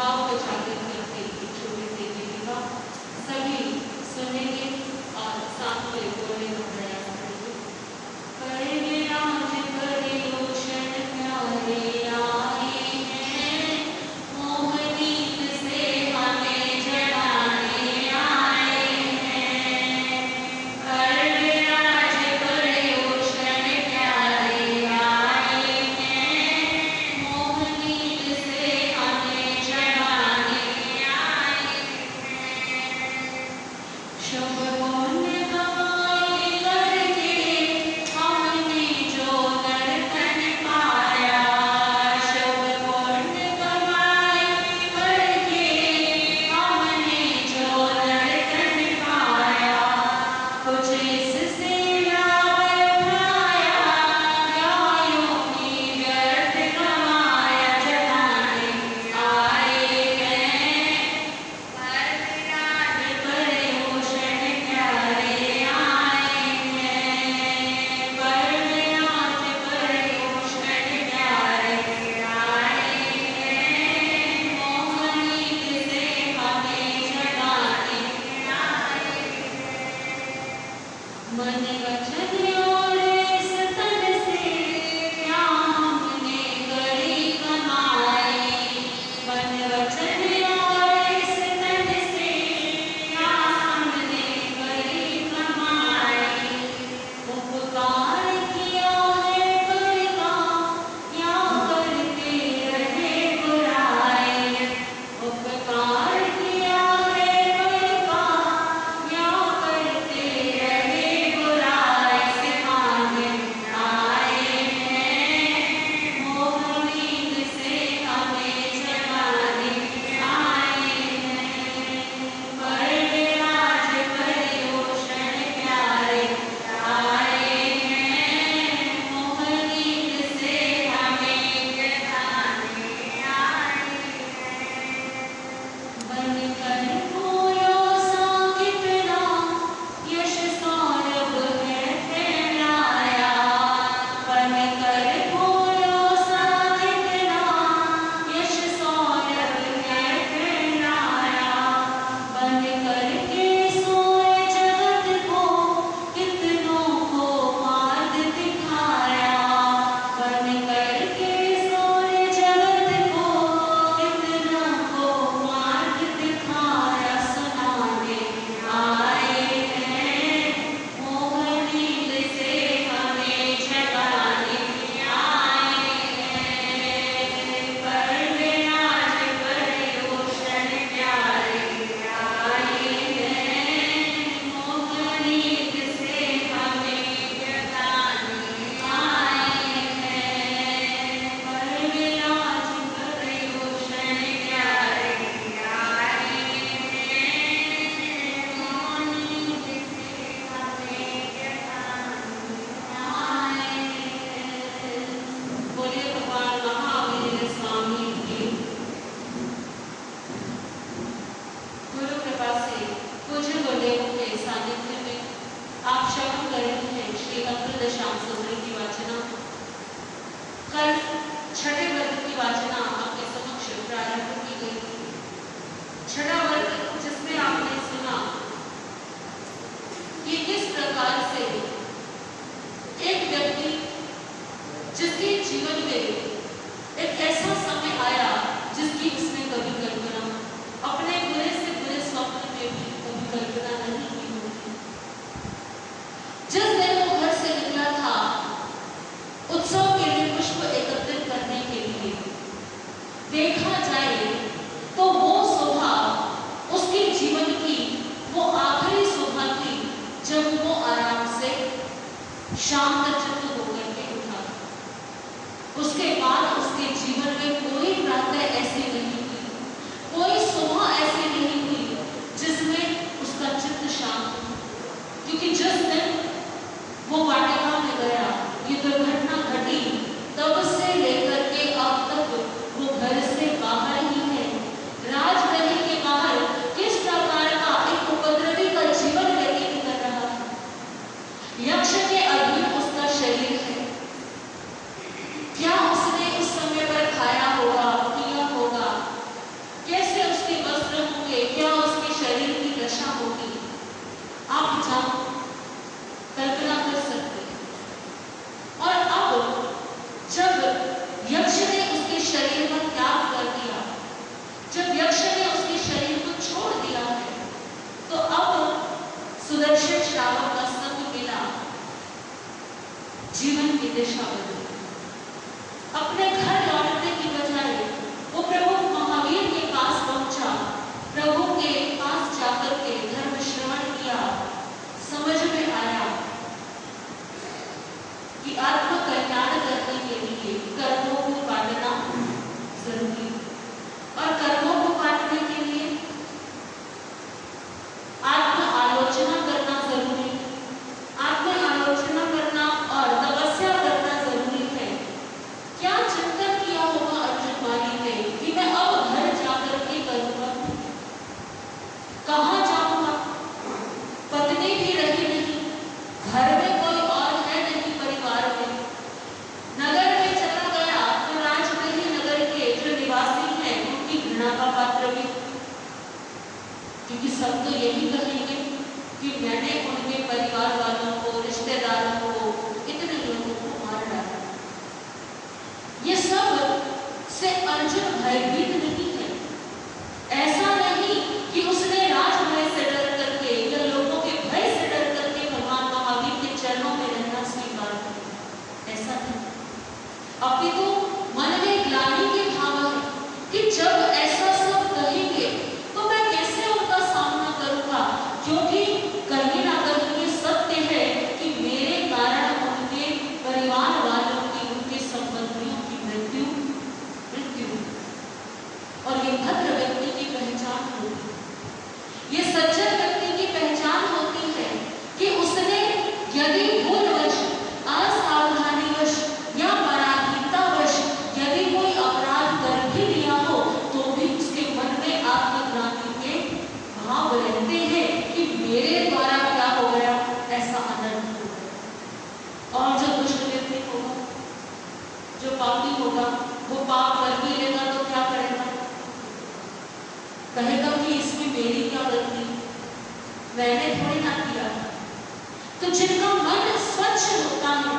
भाव बचाते हुए अपने एक छोटे से बेटे का सभी सुनेंगे और साथ में बोलने का प्रयास करेंगे। करेंगे आज परियोषण प्यारे आए हैं, मोहनीत से हमें जगाने आए हैं। करेंगे आज परियोषण प्यारे आए हैं, मोहनीत से हमें जगाने आए हैं। शुभ पुण्य कमाई करके हमने जो दर्शन पाया, शुभ पुण्य कमाई करके हमने जो दर्शन पाया, कुछ इससे लाभ उठाया या यूं ही व्यर्थ कमाया, जगाने आए हैं। आज परियोषण प्यारे आए हैं, आज परियोषण प्यारे आए हैं, मोहनीत से हमें जगाने आए हैं। मन वचन और इस तन से क्या हमने करी कमाई, मन वचन और इस तन से क्या हमने करी कमाई। उपकार किया है पर का या करते रहे बुराई, उपकार किया है पर का या करते रहे बुराई, सिखाने आए हैं, मोहनीत से हमें जगाने आए हैं। पर आज परियोषण प्यारे आए हैं, मोहनीत से हमें जगाने आए हैं। बनकर खोयो सा कितना यश सौरभ है फैलाया, बनकर खोयो सा कितना यश सौरभ है फैलाया, बनकर के सोए जगत को कितनों को मार्ग दिखाया, बनकर के सोए जगत को कितनों को मार्ग दिखाया, सुनाने आए हैं, मोहनीत से हमें जगाने आए हैं। पर आज परियोषण प्यारे आए हैं, मोहनीत से हमें जगाने आए हैं। पर आज परियोषण प्यारे आए हैं, मोहनीत से हमें जगाने आए हैं। बोलिए भगवान महावीर स्वामी की। गुरु कृपा से पूज्य गुरुदेवों के सानिध्य में आप श्रवण कर रहे हैं श्री अंतरदशाम सूत्र की वाचना। कल छठे वर्ग की वाचना आपके समक्ष प्रारंभ की गई थी। छठा वर्ग जिसमें आपने सुना कि किस प्रकार से एक व्यक्ति जिसके जीवन में एक ऐसा समय आया जिसकी उसने कभी कल्पना, अपने बुरे से बुरे स्वप्न में भी कभी कल्पना नहीं की होगी। जिस दिन वो घर से निकला था उत्सव के लिए पुष्प एकत्रित करने के लिए, देखा जाए तो वो सुबह उसके जीवन की वो आखिरी सुबह थी जब वो आराम से शांत चित्त होकर के उठा। उसके जान कल्पना कर सकते हैं। और अब जब यक्ष ने उसके शरीर का त्याग कर दिया, जब यक्ष ने उसके शरीर को छोड़ दिया है, तो अब सुदर्शन श्रावक का संग मिला, जीवन की दिशा बदली। अपने घर लौटने की बजाय वो प्रभु महावीर के पास पहुंचा, प्रभु के पास जाकर के धर्म श्रवण किया। समझ में आया कि आत्म कल्याण करने के लिए कर्मों को काटना जरूरी, और कर्मों को काटने के लिए आत्म आलोचना करना जरूरी, आत्म आलोचना करना और तपस्या करना जरूरी है। क्या चिंतन किया होगा अर्जुन वाली ने कि मैं अब घर जाकर के करूंगा, कहां जाऊंगा, पत्नी भी रही नहीं, घर में कोई और है नहीं, परिवार में, नगर में चला गया तो राज में ही नगर के जो निवासी हैं उनकी घृणा का पात्र भी, क्योंकि सब तो यही कहेंगे कि मैंने उनके परिवार वालों को, रिश्तेदारों को, इतने लोगों को मार डाला। ये सब से अर्जुन भयभीत नहीं है। ऐसा नहीं कि उसने राजभय से डर करके या लोगों के भय से डर करके भगवान महावीर के चरणों में रहना स्वीकार किया, ऐसा नहीं। अपितु मन में ग्लानि के भाव है कि जब ऐसा सब कहेंगे तो मैं कैसे उनका सामना करूंगा, क्योंकि कहीं ना कहीं ये सत्य है कि मेरे कारण उनके परिवार वालों की, उनके संबंधियों की मृत्यु और ये भद्र व्यक्ति की पहचान होती है, ये सज्जन व्यक्ति की पहचान होती है कि उसने यदि भूलवश, असावधानीवश या पराधीनतावश यदि कोई अपराध कर भी लिया हो तो भी उसके मन में आत्मग्लानि के भाव रहते हैं कि मेरे द्वारा क्या हो गया, ऐसा अनर्थ हो गया। और जो दुष्ट व्यक्ति होगा, जो पापी होगा, वो पाप कर भी लेगा तो क्या करेगा, कहेगा कि इसमें मेरी क्या गलती, मैंने थोड़ी ना किया। तो जिनका मन स्वच्छ होता है,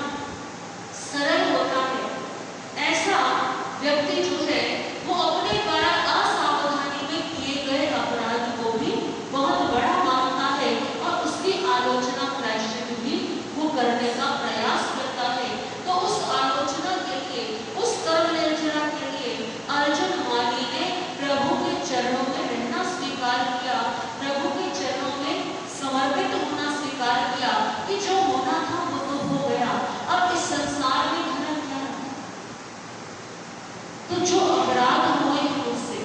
सरल होता है, ऐसा व्यक्ति जो है वो अपने द्वारा असावधानी में किए गए अपराध को भी बहुत बड़ा मानता है और उसकी आलोचना, प्रायश्चित भी वो करने का प्रयास करता है। तो उस आलोचना के लिए, उस कर्म निर्जरा के लिए अर्जुन माली ने प्रभु के चरणों में रहना स्वीकार किया, प्रभु के चरणों में समर्पित होना स्वीकार किया कि जो होना था वो तो हो गया, अब इस संसार में धर्म क्या है। तो जो अपराध हुए हैं मुझसे,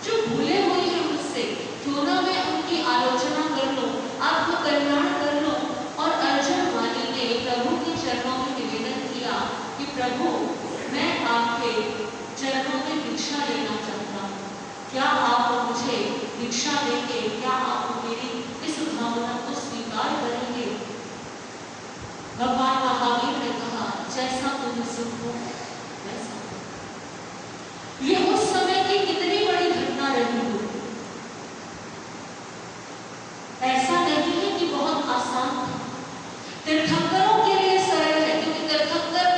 जो भूले हुए हैं मुझसे, क्यों ना मैं उनकी आलोचना कर लूं, आत्म कल्याण कर लूं। और अर्जुन माली ने प्रभु के चरणों में निवेदन किया कि प्रभु मैं आपके चरणों में भिक्षा लेना चाहता हूँ, क्या आप मुझे भिक्षा देंगे, क्या आप मेरी इस भावना को स्वीकार करेंगे। भगवान महावीर ने कहा जैसा तुम्हें सुख हो वैसा। ये उस समय की कितनी बड़ी घटना रही हो। ऐसा नहीं है कि बहुत आसान था, तीर्थंकरों के लिए सरल है, क्योंकि तीर्थंकर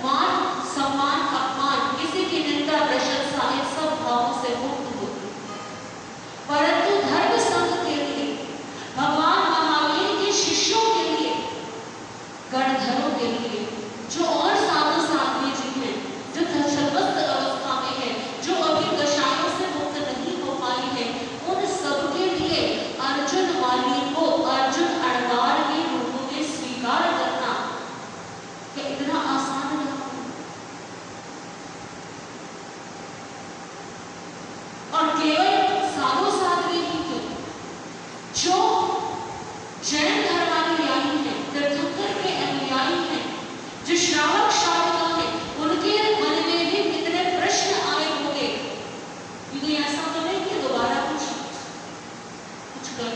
मान, सम्मान, अपमान, किसी की निंदा, प्रशंसा, इन सब भावों से मुक्त होते, परंतु धर्म संघ के लिए, भगवान महावीर के शिष्यों के लिए, गणधरों के लिए, जो और साधु साध्वी जी हैं, जो छलबस्त अवस्था में है, जो अभी कषायों से मुक्त नहीं हो पाई है, उन सब के लिए अर्जुन माली को अर्जुन अणगार के रूप में स्वीकार करना क्या इतना आसान रहा। और केवल साधु साध्वी ही क्यों, जो जैन धर्मानुयायी हैं, तीर्थंकर के अनुयायी हैं, जो श्रावक श्राविका हैं, उनके मन में भी कितने प्रश्न आए होंगे, क्योंकि ऐसा तो नहीं कि दोबारा कुछ कर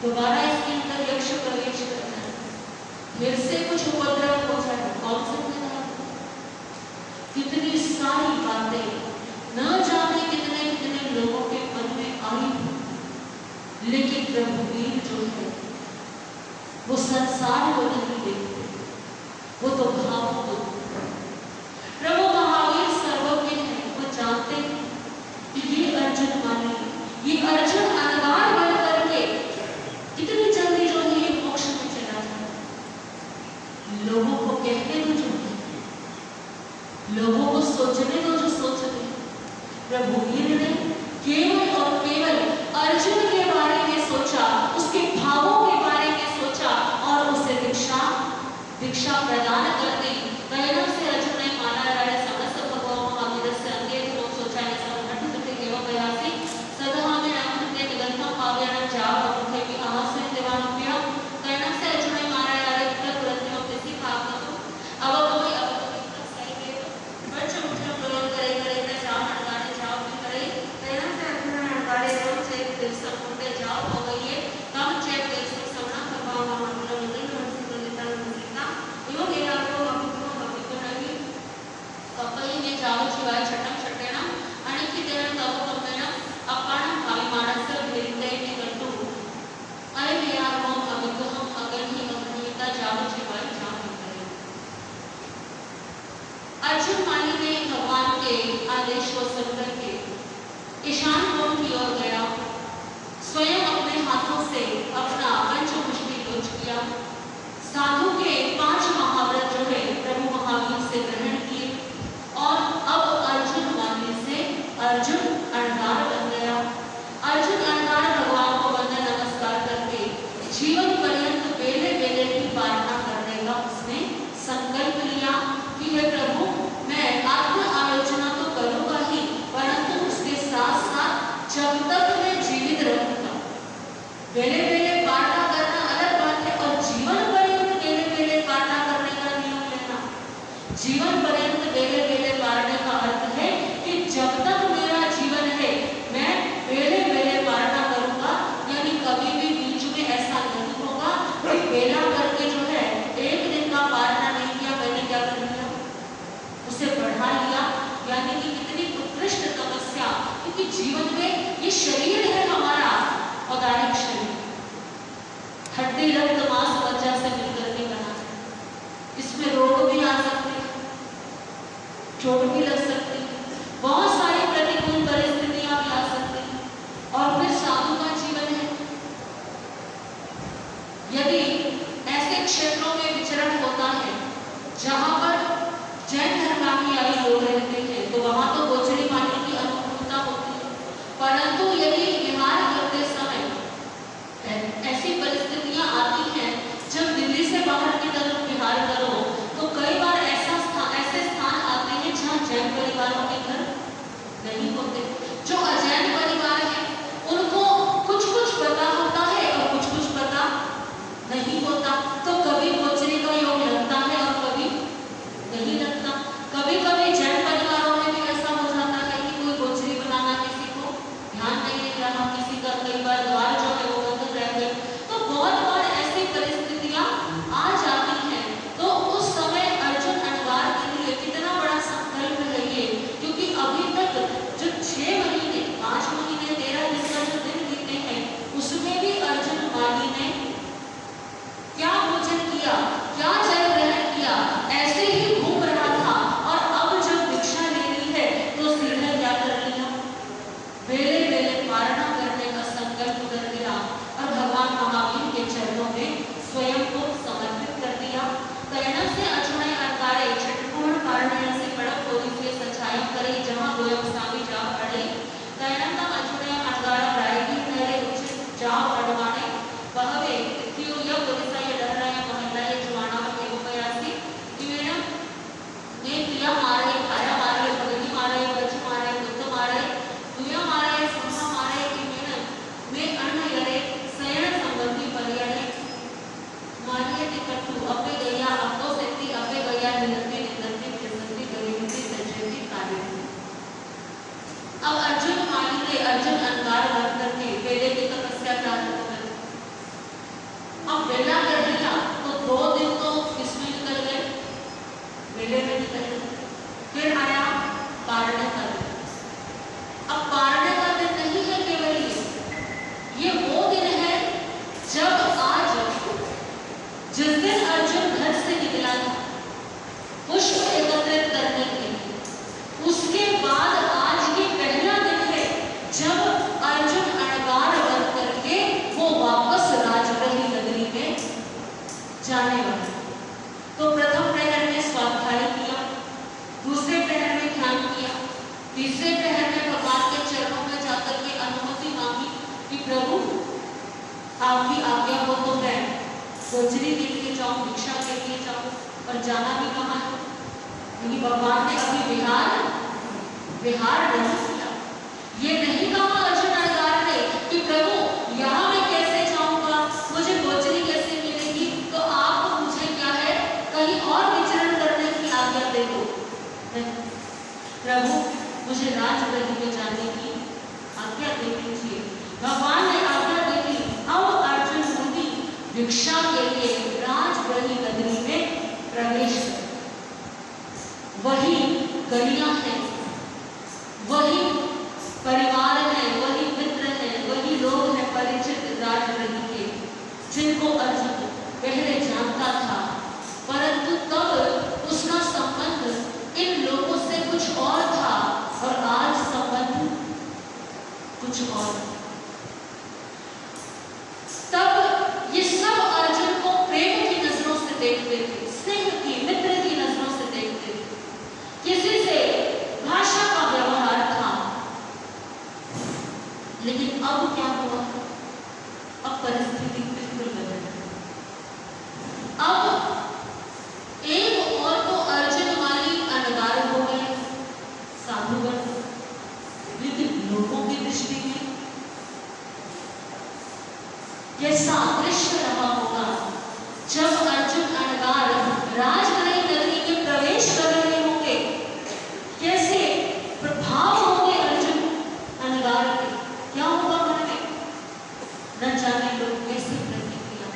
दोबारा इसके अंदर यक्ष प्रवेश कर जाए, फिर से कुछ उपद्रव हो जाए, कौन सा मजा। कितनी सारी बातें न जाने कितने कितने लोगों के मन में आई, लेकिन प्रभुवीर जो है संसार को नहीं देखते, वो तो भावों को। प्रभु महावीर सर्वज्ञ है, वो जानते हैं कि ये अर्जुन माने, ये अर्जुन अनगार बन करके कितनी जल्दी जो है ये मोक्ष में चला जाए। लोगों को कहने दो जो कहते, लोगों को सोचने दो जो सोचते। रघुवीर ने केवल और केवल अर्जुन के बारे में सोचा, उसके भावों के बारे में सोचा और उसे दीक्षा प्रदान कर दी। कहना से अर्जुन ने माना राय समस्त भगवान महावीर से अंगे को सोचा है सब हट सके केवल प्रयासी सदा में रखते निगंता पाव्यान जाव मुखे की आवाज से देवान किया। कहना से अर्जुन ने माना राय तुरंत में किसी भाव को अब कोई सही है बच्चे मुझे प्रयोग करे करे जाओ हटकाने जाओ भी करे। कहना से अर्जुन ने हटकाने जाओ से दिल सब मुंडे जाओ हो गई है कम चेक दिल सब समना भगवान महावीर ने कपईने जाव शिवाय छटम छटेना आणि किती जण तव कमेना आपण भावी माणस भेटते ने गंटू अरे यार वो अभिगम अगर ही अभिनेता जाव शिवाय जाव करे। अर्जुन माली ने भगवान के आदेश को सुनकर के ईशान कोण की ओर गया, स्वयं अपने हाथों से अपना पंचमुष्टि युद्ध किया। साधु के 5 महाव्रत जो है प्रभु महावीर से ग्रहण किए और अब अर्जुन मानने से अर्जुन अणगार बन गया। अर्जुन अणगार भगवान को वंदन नमस्कार करके जीवन पर्यंत बेले बेले की प्रार्थना करने का उसने संकल्प लिया कि हे प्रभु मैं आत्म आलोचना तो करूंगा ही, परंतु उसके साथ साथ जब तक मैं जीवित रहूंगा। बेले बेले प्रार्थना करना अलग बात है और जीवन पर्यंत बेले बेले प्रार्थना करने का नियम लेना। जीवन पर्यंत बेले बेले प्रार्थना का अर्थ है कि जब तक मेरा जीवन है मैं बेले बेले प्रार्थना करूंगा, यानी कभी भी बीच में ऐसा नहीं होगा कि बेला करके जो है एक दिन का प्रार्थना नहीं किया, मैंने क्या कर लिया उसे बढ़ा लिया। यानी कि कितनी उत्कृष्ट तपस्या, क्योंकि जीवन में ये शरीर है हमारा औदारिक शरीर, हड्डी रक्त मांस मज्जा से मिलकर के बना है। इसमें रोग भी आ सकते हैं, चोट भी लग सकती है, बहुत सारी प्रतिकूल परिस्थितियां भी आ सकती हैं। और फिर साधु का जीवन है, यदि ऐसे क्षेत्रों में विचरण होता है जहां पर जैन धर्मानुयायी लोग रहते हैं तो वहां तो गोचरी पानी की अनुकूलता होती है, परंतु यदि विहार करते समय ऐसी परिस्थितियां आती हैं जब दिल्ली से बाहर की तरफ विहार करो तो कई बार ऐसे स्थान आते हैं जहाँ जैन परिवारों के घर नहीं होते। जो अजैन परिवार है उनको कुछ कुछ पता होता है और कुछ कुछ पता नहीं होता, तो कभी गोचरी का योग लगता है और कभी नहीं लगता। कभी कभी जैन परिवारों में भी ऐसा हो जाता है कि कोई गोचरी बनाना किसी को ध्यान नहीं रहा, किसी का कई बार द्वार जो है वो बंद रह गए, तो बहुत बार ऐसी परिस्थितियां आ जाती हैं। तो उस समय अर्जुन अणगार के लिए कितना बड़ा संकल्प है ये, क्योंकि अभी तक जो 6 महीने 5 महीने 13 दिन का जो दिन बीते हैं उसमें भी अर्जुन माली ने क्या भोजन किया, क्या जल ग्रहण किया, ऐसे ही घूम रहा था। और अब जब दीक्षा ले ली है तो सीधे क्या कर लिया, बेले बेले प्रार्थना करने का संकल्प कर लिया और भगवान महावीर के चरणों में स्वयं को समर्पित कर दिया। कहना से अर्जुन अणगारे छठपूर्ण कारण से बड़क होती से सच्चाई करे जहाँ गोयम स्वामी जा पड़े। कहना का अर्जुन अणगारा रायगी नरे उचित जाव अडवाने बहवे क्यों यह पुलिसा ये डर रहा है महिला ये जवाना के उपयासी इवेना ने किया मारे खाया मारे भगनी मारे बच मारे बुद्ध मारे दुया मारे सुहा मारे इवेना में अन्न यरे सयन संबंधी परियाने मारिये टिकटू अपे गया अपो सेती अपे गया निरंती निरंती प्रसन्नी गरीबी सजती कार्य। अब अर्जुन माली ने जाने वाले। तो प्रथम प्रहर में स्वाध्याय किया, दूसरे प्रहर में ध्यान किया, तीसरे प्रहर में भगवान के चरणों में जाकर के अनुमति मांगी कि प्रभु आपकी आज्ञा हो तो मैं गोचरी के लिए जाऊं, भिक्षा के लिए जाऊं, और जाना भी कहाँ है, क्योंकि भगवान ने अभी विहार नहीं किया। ये नहीं कहा अर्जुन अनगार ने कि प्रभु यहाँ मैं कैसे जाऊंगा, मुझे गोचरी कैसे मिलेगी, तो आप मुझे क्या है कहीं और विचरण करने की आज्ञा दे दो। प्रभु मुझे राजगृह में जाने की आज्ञा दे दीजिए। भगवान ने आज्ञा दे दी। अब अर्जुन मुनि भिक्षा के लिए राजगृह नगरी में प्रवेश कर, वही गलियां हैं, वही परिवार है, वही मित्र हैं, वही लोग हैं परिचित राजगृह के, जिनको अर्जुन पहले जानता था, परंतु तब उसका संबंध इन लोगों से कुछ और था और आज संबंध कुछ और। तब ये सब अर्जुन को प्रेम की नजरों से देखते थे, स्नेह की, मित्र की नजरों से देखते थे, किसी से भाषा का व्यवहार था। लेकिन अब क्या हुआ, अब परिस्थिति बिल्कुल बदल गई। अब एक और तो अर्जुन वाली अनगार हो गए साधुगण, लेकिन लोगों की दृष्टि में कैसा दृश्य रहा होगा जब अर्जुन अनगार राजगृह नगरी में प्रवेश कर रहे होंगे, कैसे प्रभाव होंगे अर्जुन अनगार के, क्या होगा मन में, न जाने लोग कैसे प्रतिक्रिया,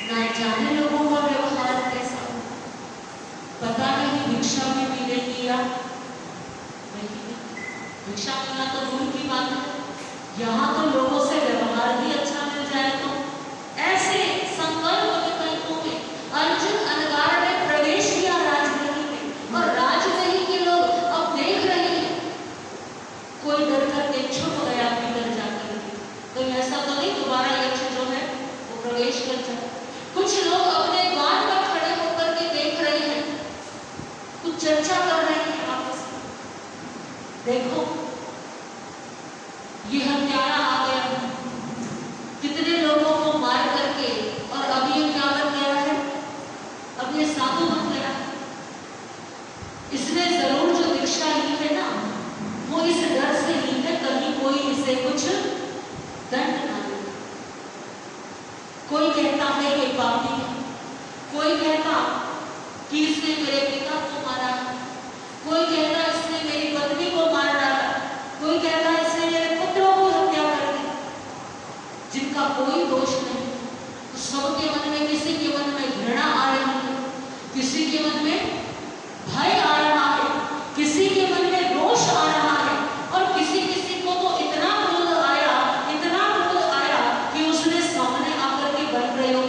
न जाने लोगों का व्यवहार कैसा हो, पता नहीं भिक्षा में मिलेगी या नहीं। भिक्षा मिलना तो दूर की बात है, यहाँ तो लोगों से व्यवहार ही अच्छा मिल जाए तो ऐसे संकल्प विकल्पों में अर्जुन अनगार ने प्रवेश किया राजगृह में, और राजगृह के लोग अब देख रहे हैं, कोई डर करके छुप गया भीतर जाकर के, तो ऐसा तो नहीं दोबारा यक्ष जो है वो प्रवेश कर जाए। कुछ लोग अपने द्वार पर खड़े होकर के देख रहे हैं, कुछ चर्चा कर रहे हैं आपस में, देखो ये हत्यारा आ गया, कितने लोगों को मार करके, और अब ये क्या बन गया है, अब ये साधु बन गया। इसने जरूर जो दीक्षा ली है ना, वो इस डर से ली है कहीं कोई इसे कुछ दंड ना दे। कोई कहता है ये पापी है, कोई कहता कि इसने मेरे पिता को मारा, कोई कहता इसने मेरी पत्नी को मार डाला, कोई कहता इसने मेरे पुत्रों को हत्या कर दी, जिनका कोई दोष नहीं। तो सबके मन में, किसी के मन में घृणा आ रही है, किसी के मन में भय आ रहा है, किसी के मन में रोष आ रहा है, और किसी किसी को तो इतना क्रोध आया कि उसने सामने आकर के बल प्रयोग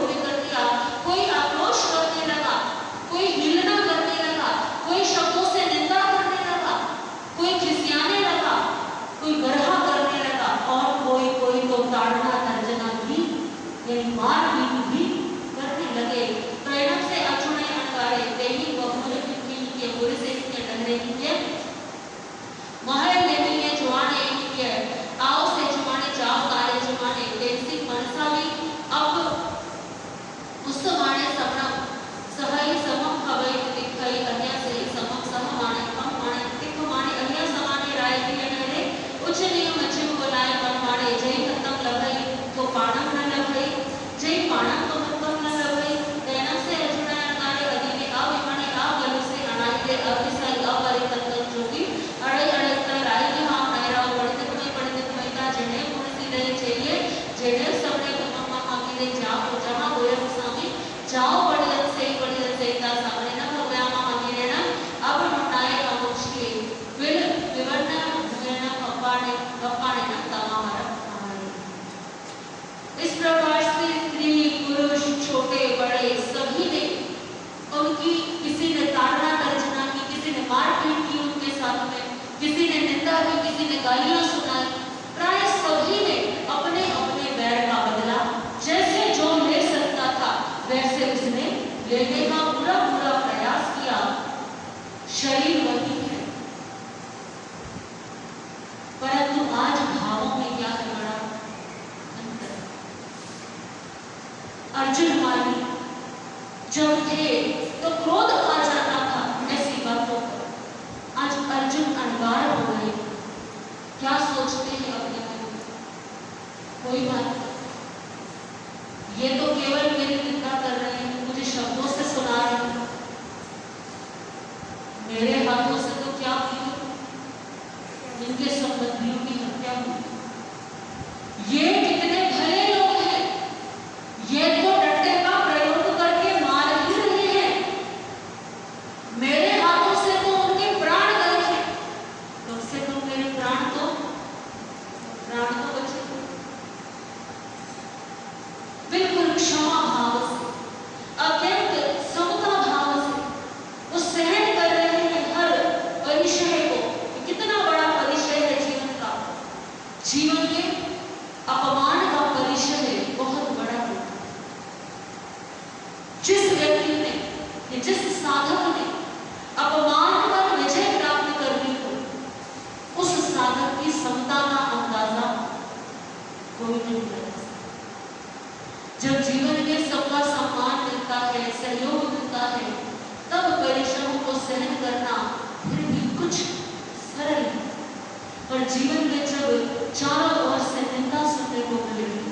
भी कर दिया। कोई आक्रोश करने लगा, कोई हिलना करने लगा, कोई शब्दों से निंदा करने लगा, कोई खिसियाने लगा, कोई बरहा करने लगा, और कोई तो ताड़ना तर्जना भी, यानी मारपीट भी करने लगे। तो एकदम से अचुने अनगारे देही बहुरे के बुरे से के डरने के महल लेनी है जुआने के आओ से जुआने जाओ काले जुआने देसी मनसावी। अब उस माने समण सहाय समम हवै दिखाई अन्य से समम सह माने हम माने तिक माने अन्य समाने राय दिए नरे उच्च नियम मचिम बोलाए मन माने जय खत्म लभई तो पाणम न लभई जय पाणम तो खत्म न लभई। तेना से अर्जुन अनगारे अधीने अभिमाने अबल से अनाइले अभिसाई अपरितंतन जोगी अड़े अड़े कर राय के हम नैरा पढ़ते मैता जिन्हें पुण्य नहीं चाहिए जिन्हें सबने मम्मा आगे जाओ जहां होए स्वामी जाओ बढ़िया से सामने न हो गया मामा गिरे ना अब हटाए अमुष्टि फिर विवरण भुजना पप्पाने न तमामर। इस प्रकार से स्त्री पुरुष छोटे बड़े सभी ने उनकी, किसी ने ताड़ना तर्जना की, किसी ने मारपीट की उनके साथ में, किसी ने निंदा की, किसी ने गालियां सुनाई। प्राय सभी ने अपने अपने बैर का बदला जैसे लेने का पूरा पूरा प्रयास किया, शरीर वही है, परंतु आज भावों में क्या है बड़ा अंतर। अर्जुन मानी जब थे तो क्रोध आ जाता था ऐसी बातों पर, आज अर्जुन अनगार हो गए। क्या सोचते हैं अपने मन में? कोई बात नहीं, ये तो केवल मेरी निंदा कर रहे हैं, मुझे शब्दों से सुना रहे हैं, मेरे हाथों से तो क्या हुई, इनके संबंधियों की हत्या हुई। ये कितने भले लोग हैं, ये तो डंडे का प्रयोग करके मार ही रहे हैं, मेरे हाथों से तो उनके प्राण गए हैं, कम से कम मेरे प्राण तो बचे। बिल्कुल क्षमा भाव से, अत्यंत समता भाव से वो सहन कर रहे हैं हर परिचय को। कितना बड़ा परिचय है जीवन का, जीवन के अपमान का परिचय बहुत बड़ा है। जिस व्यक्ति ने, जिस साधक ने अपमान पर विजय प्राप्त करनी हो, उस साधक की समता का अंदाजा कोई नहीं कर सकता। जब जीवन में सबका सम्मान मिलता है, सहयोग मिलता है, तब परिश्रम को सहन करना फिर भी कुछ सरल है। पर जीवन में जब चारों ओर से निंदा सुनने को मिल रही,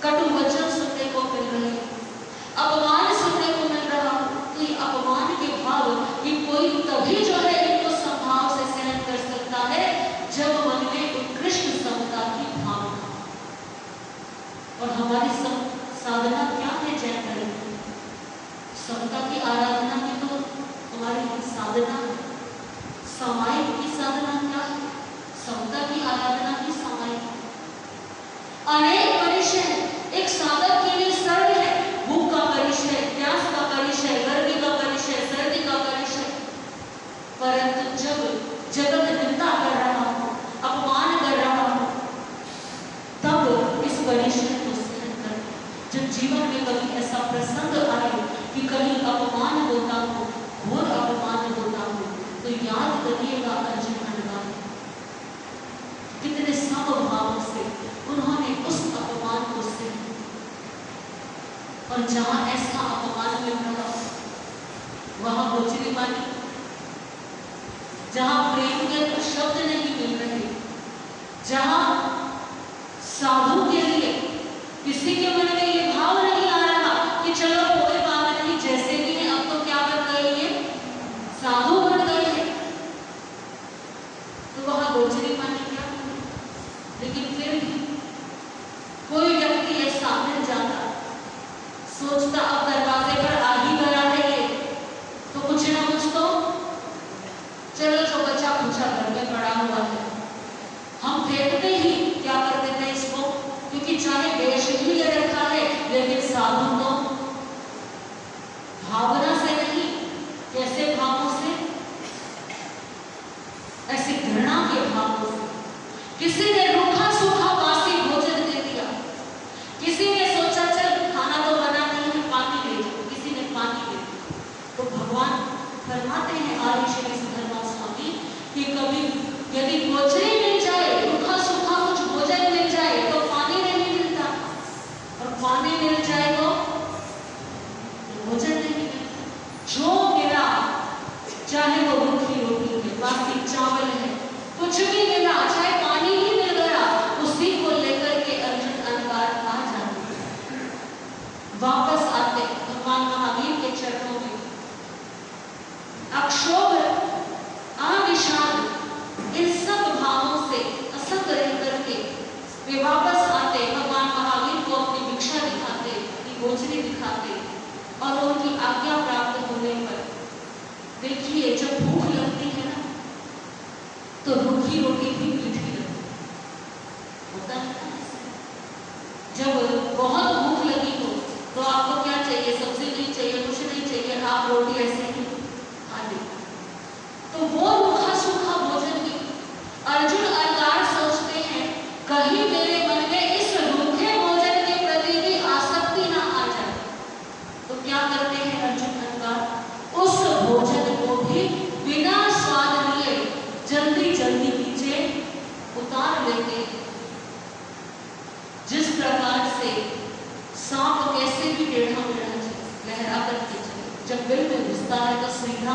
कटु वचन सुनने को मिल रहे, अपमान सुनने को मिल रहा, तो ये अपमान के भाव ये कोई तभी जो है इनको संभाव से सहन कर सकता है जब मन में उत्कृष्ट समता की भावना। और हमारी साधना क्या है जय करें? समता की आराधना की तो हमारी साधना है। सामायिक की साधना क्या है? समता की आराधना की सामायिक। अनेक परिचय एक साधक के लिए सरल है, भूख का परिचय, प्यास का परिचय, गर्मी का परिचय, सर्दी का परिचय, परंतु जब जगत निंदा कर रहा हो, अपमान कर रहा हो, तब इस परिचय को सहन कर। जब जीवन में कभी ऐसा प्रसंग आए कि कहीं अपमान होता हो, घोर अपमान होता हो, तो याद करिएगा अर्जुन अनगार कितने समभाव से उन्होंने उस अपमान को सहन। और जहां ऐसा अपमान मिल रहा वहां गोचरी मानी, जहां प्रेम के कुछ शब्द नहीं मिल रहे, जहां साधु के लिए किसी के मन में ये भाव नहीं आ रहा कि चलो कोई बात नहीं, जैसे भी है अब तो क्या बन गए, ये साधु बन गए हैं, तो वहां गोचरी मानी क्या। लेकिन फिर भी कोई व्यक्ति ऐसा मिल जाता, सोचता अब दरवाजे पर आ ही गया है ये, तो कुछ ना कुछ तो चलो जो बच्चा पूछा घर में पड़ा हुआ है, हम फेंकते ही क्या कर देते हैं इसको, क्योंकि चाहे देश ही ले रखा है, लेकिन साधु तो भावना से नहीं, कैसे भावों से, ऐसे घृणा के भावों से। किसी ने रूखा सूखा बासी भोजन दे दिया, किसी ने सोचा चल खाना तो बना नहीं है, पानी ले जाओ, किसी ने पानी दे दिया। तो भगवान फरमाते हैं आदि श्री सुधर्मा स्वामी कि कभी यदि गोचरी मिल जाए, रूखा सूखा कुछ भोजन मिल जाए तो पानी नहीं मिलता, और पानी मिल जाए तो भोजन नहीं मिलता। जो मिला, चाहे वो रूखी रोटी है, बासी चावल है, कुछ भी मिला, चाहे पानी ही मिल गया, उसी को लेकर के अर्जुन अनगार आ जाते, वापस आते भगवान महावीर के चरणों में, अक्षोभ अविषाद इन सब भावों से असंग रह करके वे वापस आते, भगवान महावीर को अपनी भिक्षा दिखाते, अपनी गोचरी दिखाते, और उनकी आज्ञा प्राप्त होने पर देखिए जब भूख लगती है ना, तो रूखी रोटी भी मीठी लगती होता है। जब बहुत भूख लगी हो तो आपको क्या चाहिए, सब्जी नहीं चाहिए, कुछ नहीं चाहिए, आप रोटी ऐसे ही खा लेते। तो वो रूखा सूखा भोजन भी अर्जुन अनगार सोचते हैं कहीं मेरे मन में इस रूखे भोजन के प्रति भी आसक्ति ना आ जाए, तो क्या करते हैं टेढ़ा मेढ़ा लहरा करके चले, जब बिल में घुसता है तो सीधा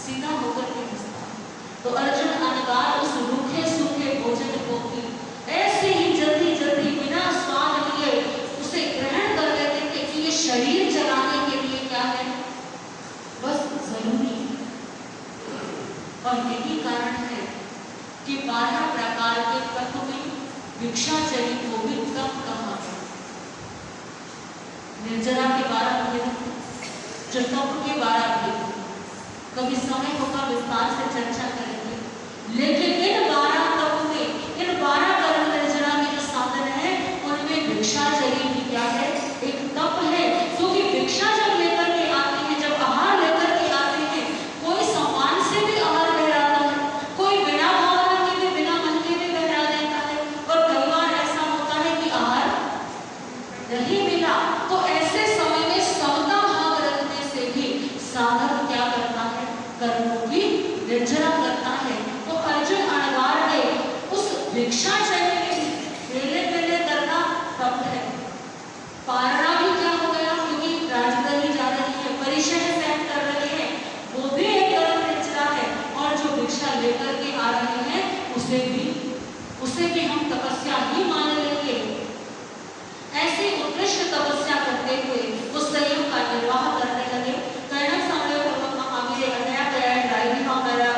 सीधा होकर के घुसता है। तो अर्जुन अनगार उस रूखे सूखे भोजन को भी ऐसे ही जल्दी जल्दी बिना स्वाद लिए उसे ग्रहण कर लेते थे कि ये शरीर चलाने के लिए क्या है, बस जरूरी है। और यही कारण है कि 12 प्रकार के तत्व में भिक्षाचरी को भी तप कहा। निर्जरा के 12 भेद, जो तप के 12 भेद, कभी समय होगा विस्तार से चर्चा करेंगे। लेकिन इन 12 तप में, इन 12 कर्म निर्जरा के जो साधन है उनमें भिक्षाचरी भी क्या है, एक तप है। क्योंकि भिक्षा जब लेकर के आते हैं, जब आहार लेकर के आते हैं, कोई सम्मान से भी आहार लहराता है, कोई बिना भावना के भी बिना मन के भी लहरा देता है, और कई बार ऐसा होता है कि आहार नहीं मिला, तो ऐसे समय में समता भाव रखने से भी साधक क्या करता है, कर्मों की निर्जरा करता है। तो अर्जुन अणगार ने उस भिक्षाचर्य में पहले पहले करना तप है। पारना भी क्या हो गया, क्योंकि राजधानी जा रही है, परिषद सेट कर रहे हैं, वो भी एक कर्म निर्जरा है। और जो भिक्षा लेकर के आ रहे हैं उसे भी हम तपस्या ही मान लेंगे। ऐसी उत्कृष्ट तपस्या करते हुए उस संयम का निर्वाह करने लगे। कर्णक समय पूर्वक महावीर अन्या गया ड्राइवी हां मेरा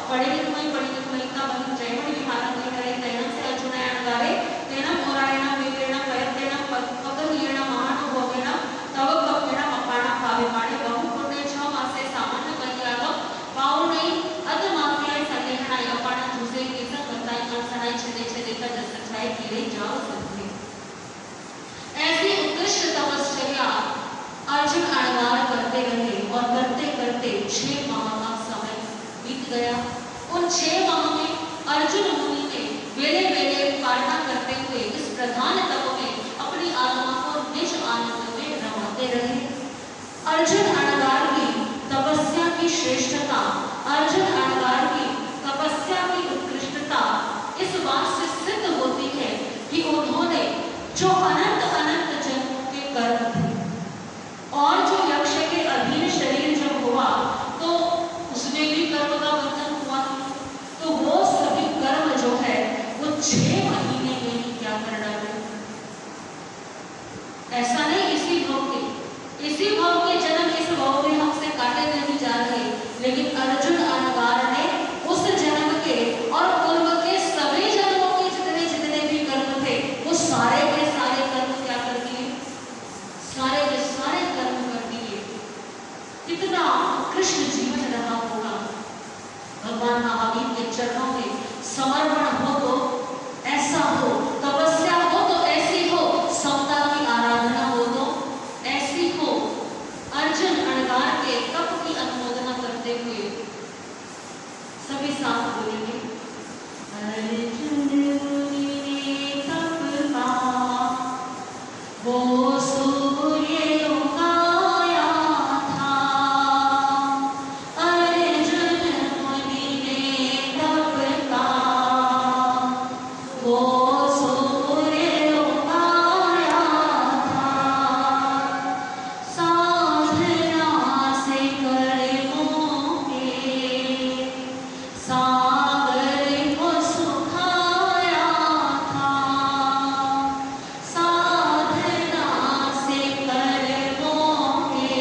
पढ़ेगी तुम्हें का बन जयमणि विहारम नहीं करे तैनम से अर्जुन अणगारे तेनम ओरायणा विवेणा प्रयत्नेन पकहियेण महानुभवेन तव कप्पेण मपाणा भाविमाणे बहु पुण्य छ मासे सामान्य बहियागम पाउनै अदमाफिया संदेहनाय अपाणा जुसे केसन बताई मनसनाय छने छने का जस छाए गिरे जाओ सकते। ऐसी उत्कृष्ट तपस्या अर्जुन अणगार करते रहे और करते करते 6 माह का समय बीत गया। उन 6 माह में अर्जुन मुनि ने वेले वेले पालना करते हुए इस प्रधान तप में अपनी आत्मा को निज आनंद में रमाते रहे। अर्जुन अणगार की तपस्या की श्रेष्ठता, अर्जुन अणगार की तपस्या की उत्कृष्टता इस बात से सिद्ध होती है कि उन्होंने जो अनंत अनंत जन्मों के कर्म थे और जो यक्ष के अधीन शरीर जब हुआ तो उसमें भी कर्म का बंधन हुआ, तो वो सभी कर्म जो है वो 6 महीने में ही क्या कर डाले। ऐसा नहीं इसी भाव के जन्म इस भाव में हमसे काटे नहीं जा रहे, लेकिन अर्जुन अणगार ने उस जन्म के और पूर्व के सभी जन्मों के जितने भी कर्म थे वो सारे के सारे कर्म क्या कर दिए, सारे के सारे कर्म कर दिए। कितना उत्कृष्ट जीवन रहा होगा। भगवान महावीर के चरणों में समर्पण हो तो ऐसा हो, तपस्या हो तो ऐसी हो, समता की आराधना हो तो ऐसी हो। अर्जुन अणगार के तप की अनुमोदना करते हुए सभी साथ बोलेंगे। अर्जुन मुनि ने तप का वो सूर्य उगाया था। अर्जुन मुनि ने तप का वो सूर्य उगाया था। साधना से कर्मों के सागर को सुखाया था। साधना से कर्मों के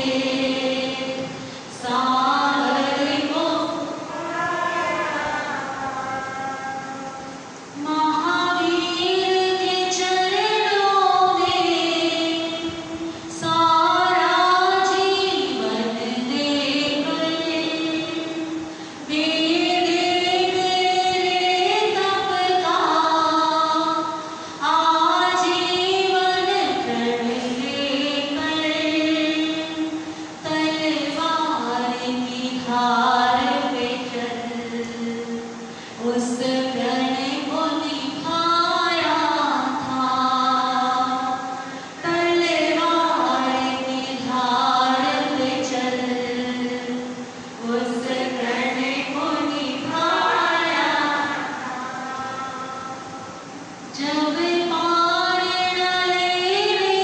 सागर को महावीर के चरणों में सारा जीवन देकर मेरे तप का आजीवन प्रण लेकर तलवार की धार पे चल उस प्रण को निभाया था। तलवार की धार पे चल उस प्रण को निभाया था। जब पार न लेने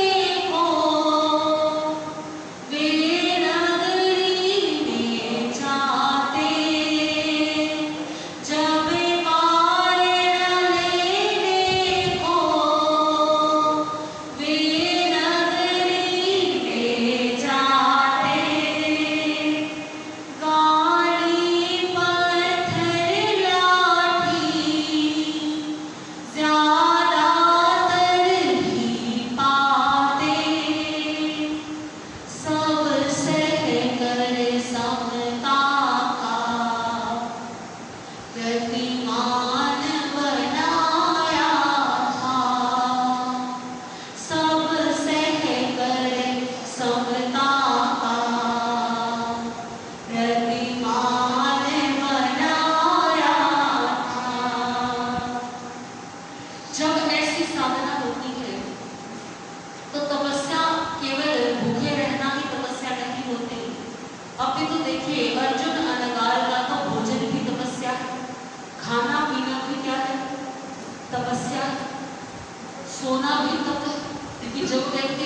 को सोना भी तप है, क्योंकि जब व्यक्ति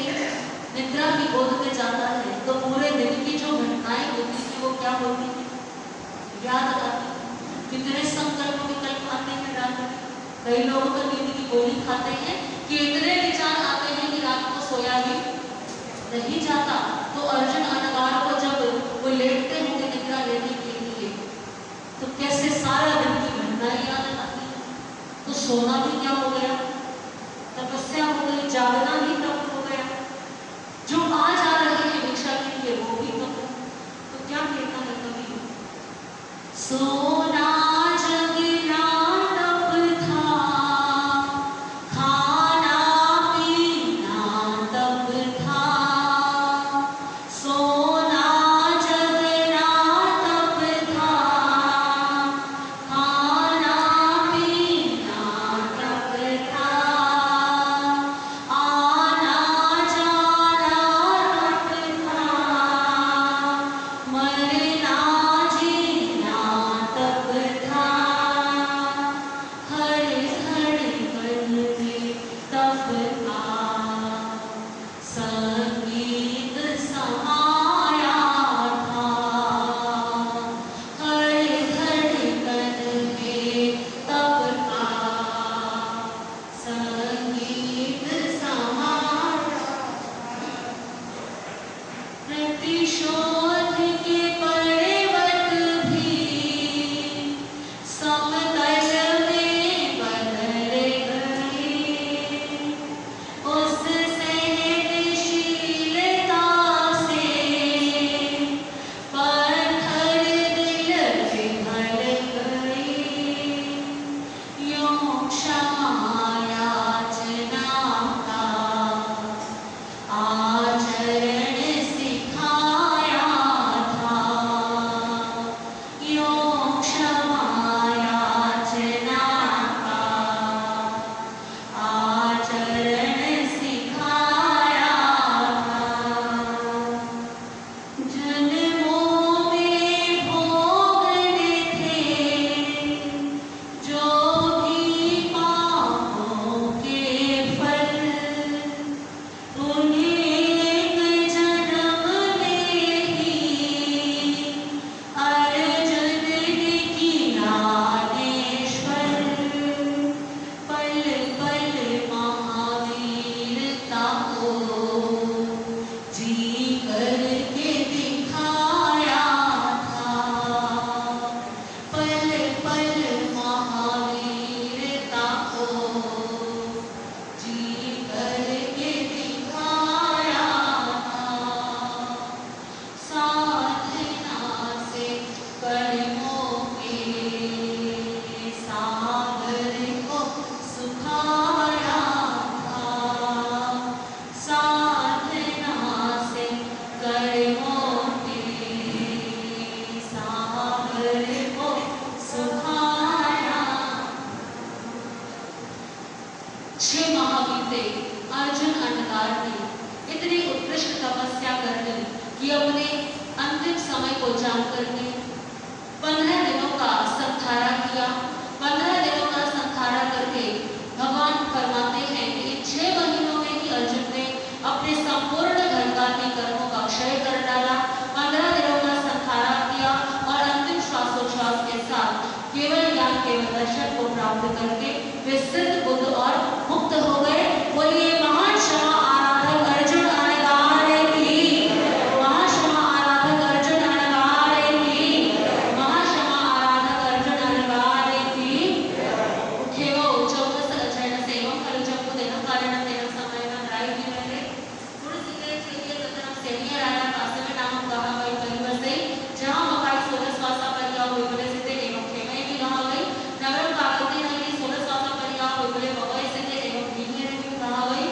निद्रा की गोद में जाता है तो पूरे दिन की जो घटनाएं होती थी वो क्या होती थी, याद आती है। कितने संकल्प विकल्प आते हैं रात में। कई लोगों तो नींद की गोली खाते हैं कि इतने विचार आते हैं कि रात को सोया भी नहीं जाता। तो अर्जुन अनगार को जब वो लेटते होंगे निद्रा लेने के लिए तो कैसे सारा दिन की घटनाएं याद आती है। तो सोना भी क्या हो गया, तपस्या हो गई, जागना भी तप हो गया। जो आज आ रहे हैं भिक्षा के लिए वो भी तप है। तो क्या कहता है कवि, सोना जगना तप था, खाना पीना तप था। सोना जगना तप था, खाना पीना तप था। आना जाना तप था, मरना जीना तप था। हर धड़कन में तप था, संगीत समाया था। हर धड़कन में तप था, संगीत समाया। प्रतिशोध के पर्वत भी समतल में बदल गए। उस सहनशीलता से पत्थर दिल पिघल गए। यूं क्षमा याचना का आचरण सिखाया था। यूं क्षमा याचना का आचरण सिखाया था। जन्मों में भोगने थे जो भी पापों के फल, उन्हें एक जन्म में ही अर्जुन ने किया निष्फल। पल पल महावीरता को जी करके दिखाया था। पल पल महावीरता को जी करके दिखाया था। साधना से कर्मों के सागर को सुखाया था। साधना से कर्मों के सागर को सुखाया। 6 माह बीते, अर्जुन अंधकार ने इतनी उत्कृष्ट तपस्या कर ली कि अपने अंतिम समय को जान करके 15 दिनों का संधारा किया। 15 दिनों का संधारा करके भगवान फरमाते हैं कि इन 6 महीनों में ही अर्जुन ने अपने संपूर्ण घरगाती कर्मों का क्षय कर डाला। 15 दिनों का संधारा किया और अंतिम श्वासोच्छ्वास के साथ केवल ज्ञान केवल दर्शन को प्राप्त करके वे सिद्ध बुद्ध और मुक्त हो गए। बोलिए महान क्षमा आराधक अर्जुन अनगार की, महाक्षमा आराधक अर्जुन अनगार की, महाक्षमा आराधक अर्जुन अनगार की। उठेवो चौकस अजयन सेवम खलु जपु देन कारण तेन समय में राय भी रहे। थोड़ी सी देर चाहिए तो तरफ सेनियर आया पास में नाम कहा भाई परिवर से जहां मकाई 16 स्वासा पर या हुई बड़े से एवं खेमे भी कहा गई। नगरम कागती नहीं 16 स्वासा पर या हुई बड़े बगै से एवं भीगे भी कहा गई।